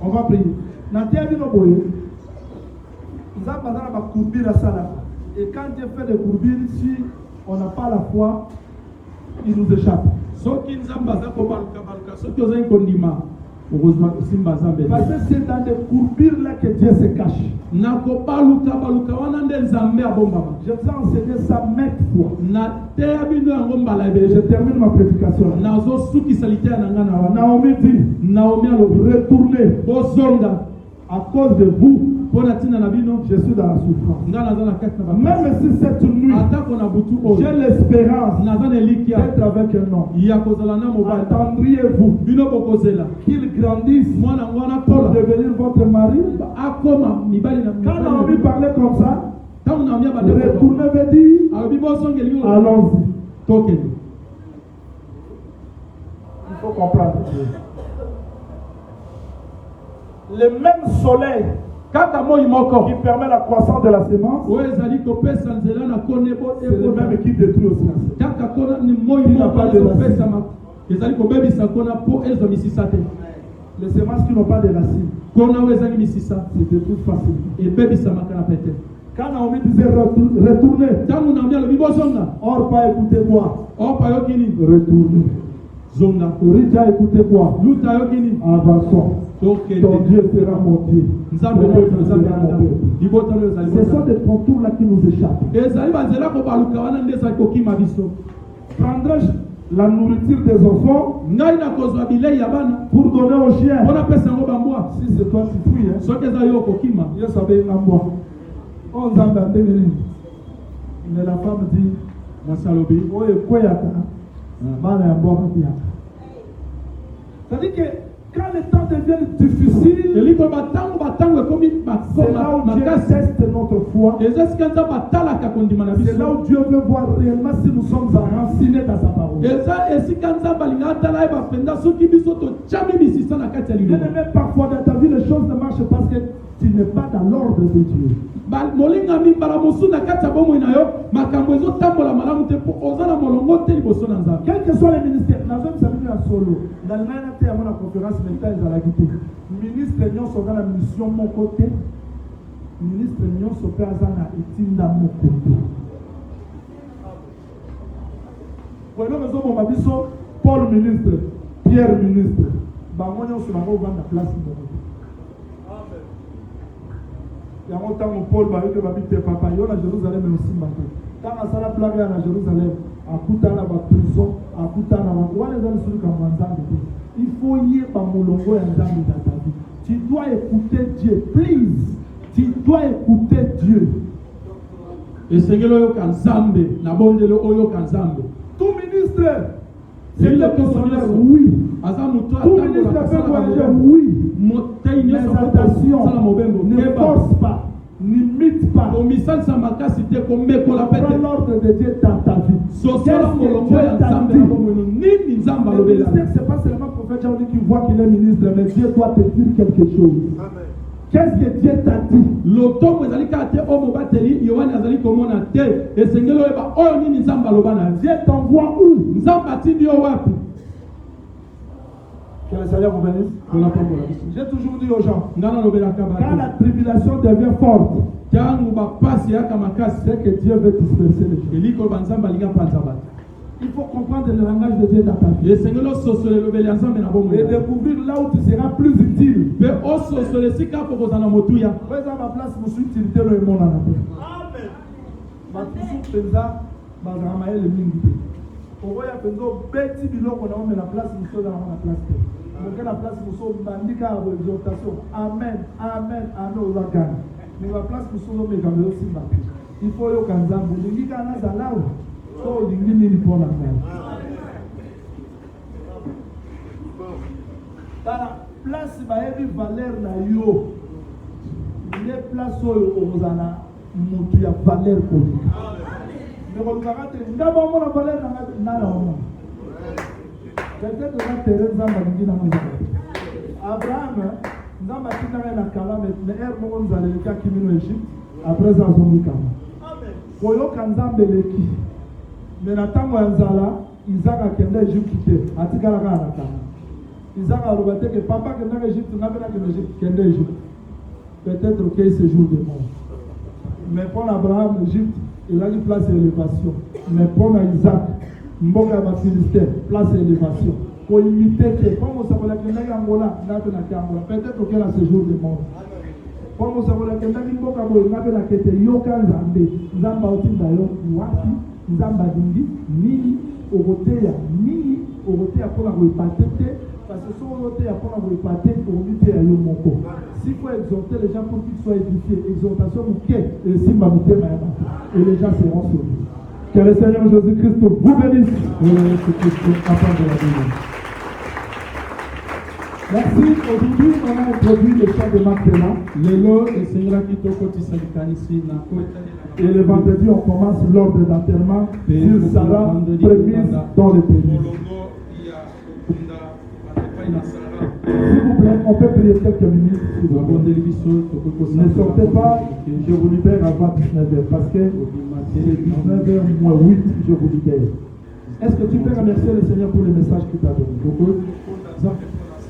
On va prier. Et quand Dieu fait des courbures, si on n'a pas la foi, il nous échappe. Parce que c'est dans des courbures là que Dieu se cache. Je vous ai enseigné ça maintes fois. Je termine ma prédication. Naomi dit, retournez à cause de vous. Je suis dans la souffrance. Même si cette nuit, j'ai l'espérance d'être avec un homme. Attendriez-vous qu'il grandisse pour devenir votre mari? Quand Naomi parlait comme ça, retournez veut dire allons-y. Il faut comprendre. Le même soleil qui permet la croissance de la sémence, c'est le même qui détruit aussi la sémence. Les semences qui n'ont pas de racines se détruisent facilement. Quand Naomi disait retournez, or pas écoutez-moi, retournez. Rita, écoutez-moi, avançons. Ton Dieu sera mon Dieu. Ce sont des contours là qui nous échappent. Prendrai-je la nourriture des enfants pour donner aux chiens? Si c'est toi qui fuis, je savais un moi. Mais la femme dit, c'est-à-dire que quand le temps devient difficile, c'est là où Dieu teste notre foi. C'est là où Dieu veut voir réellement si nous sommes enracinés dans sa parole. Bien-aimé, parfois dans ta vie, les choses ne marchent parce que tu n'es pas dans l'ordre de Dieu. Quel que soit les ministères, dans un service à solo, dans le même temps, la conférence mentale à la guitare. Ministre Nyon sont dans la mission mon côté. Ministre Nyon sont dans la itinda mon côté. Prenons raison pour ma mission, Paul ministre, Pierre ministre. Bangonyo sur la roue vend la place de côté. Il y a longtemps mon Paul va dire que papa yo à Jérusalem mais aussi maintenant. Quand on s'est plagué à Jérusalem, à Koutana la prison, à Koutana la il faut y aller par mon logo et dans ta vie. Tu dois écouter Dieu, please. Tu dois écouter Dieu. Et Seigneur yo kanzambe, na bondele oyo kanzambe. Tout ministre, c'est le personnel, oui. Tout ministre peut voyager, oui. Mais attention, ne force pas, n'imite pas. Prends l'ordre de Dieu dans ta vie. Qu'est-ce que Dieu t'a dit? Le ministère, ce n'est pas seulement le prophète qui voit qu'il est ministre, mais Dieu doit te dire quelque chose. Amen. Qu'est-ce que Dieu t'a dit? Dieu t'envoie où? Que le Seigneur vous bénisse. J'ai toujours dit aux gens, quand la tribulation devient forte, c'est que Dieu veut disperser les gens. Il faut comprendre le langage de Dieu dans ta vie. Et découvrir là où tu seras plus utile. Par exemple, ma place, je suis utilité le monde en appel. Amen. La place nous sommes bandika à l'exhortation. Amen, amen, amen. Mais la place nous sommes aussi. Il faut y aller. So l'ingini pour la mer. Dans la place il y a une valeur na yo. Il y a place où on a montré valeur pour lui. Mais on va rater. D'abord la valeur na peut-être que Thérèse va m'indiquer dans mon Abraham, dans ma petite année la Kala, mais elle m'a dit d'aller le cas qui vient en Égypte. Après ça, on dit Kala. Koyo Kanzambe leki. Mais Nathan Wanzala, Isaac a quitté l'Égypte quitté. Atikala ka Nathan. Isaac a rebatté que papa qui est en Égypte n'a pas quitté l'Égypte, quitté l'Égypte. Peut-être qu'il ce jour de mort. Mais pour Abraham, l'Égypte, il a une place d'élévation. Mais pour Isaac, Mboka Philistère, place d'élévation. pour imiter. Comme vous savez, la Angola, peut-être auquel a ce jour du monde. Comme vous savez, la Mboka, la Kete, Yoka, Zambé, Zamba, Otindayo, Waki, Zamba Dindi, Nini, Orotea, Nini, Orotea pour la repatete, parce que son Orotea pour la repatete, pour lutter à Yomoko. S'il faut exhorter les gens pour qu'ils soient édifiés, exhortation ou qu'est, et Simba et les gens seront sauvés. Que le Seigneur Jésus-Christ vous bénisse. Merci. Aujourd'hui, on a introduit le chant de Marc-Théma. Et le vendredi, on commence l'ordre d'enterrement sur Sarah, prémise dans le pays. S'il vous plaît, on peut prier quelques minutes. Ne sortez pas, je vous libère avant 19h parce que c'est 19h moins 8, je vous libère. Est-ce que tu peux remercier le Seigneur pour le message qu'il t'a donné?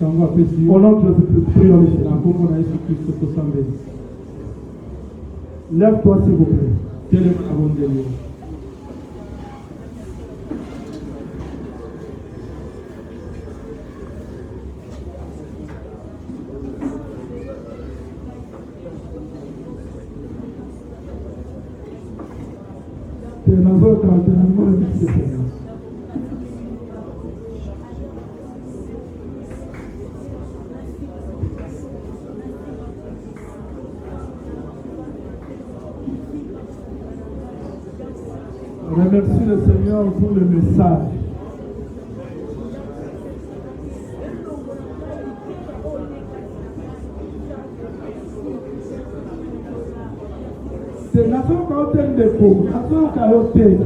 Au nom de Jésus-Christ, prions le Seigneur. Lève-toi s'il vous plaît. Remercie le Seigneur pour le message. C'est la façon qu'on t'aime des pauvres, la façon qu'on t'aime.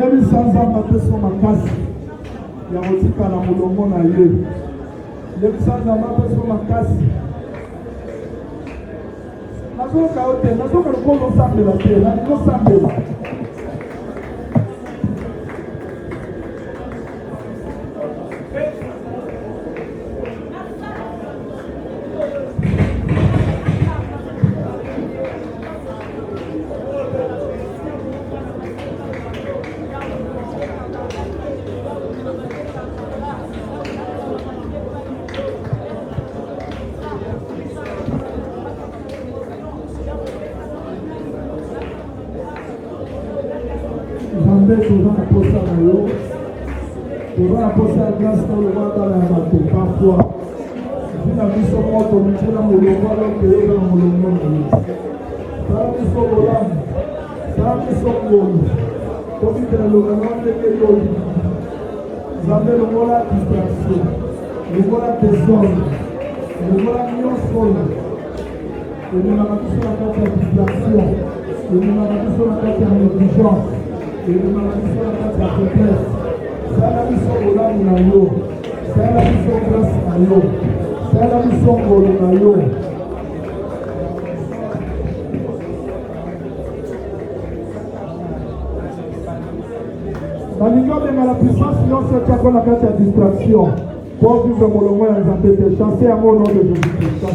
Yebi sanza mapeso makasi ya kotika na molongo na ye. Yebi sanza mapeso makasi. Nazoka ote, nazoka lukono sambela te, na niko sambela. Parfois, il a mis son mot au milieu de mon logo, alors que il est dans mon logo. Ça a mis son volant, ça a mis son volant. Comme il est dans le logo, il est dans le logo. Vous avez le mot là, distraction. Le mot là, désordre. Le mot là, mieux. Et nous avons tous la carte de distraction. Et nous avons tous la carte de négligence. Et nous avons tous la carte de faiblesse. Ça a mis son volant dans le logo. C'est la mission grâce à nous. C'est la mission pour le maillot. Dans l'ignorance de la puissance, sinon c'est quoi qu'on appelle cette distraction. Pour vivre mon loin, ils ont été chancés à mon nom de Jésus-Christ.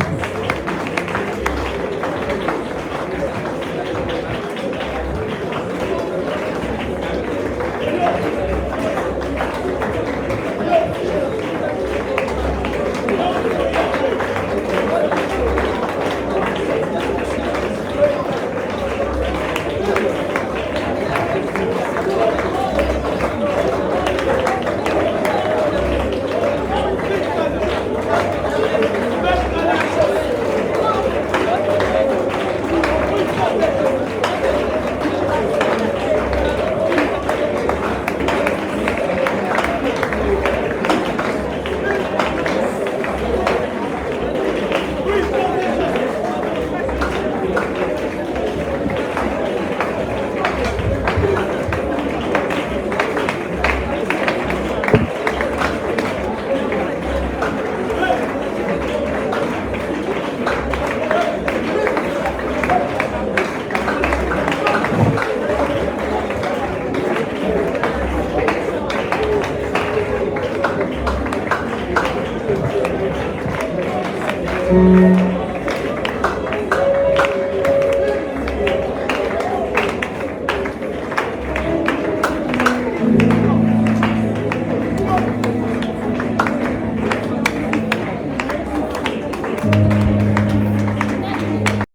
Amen.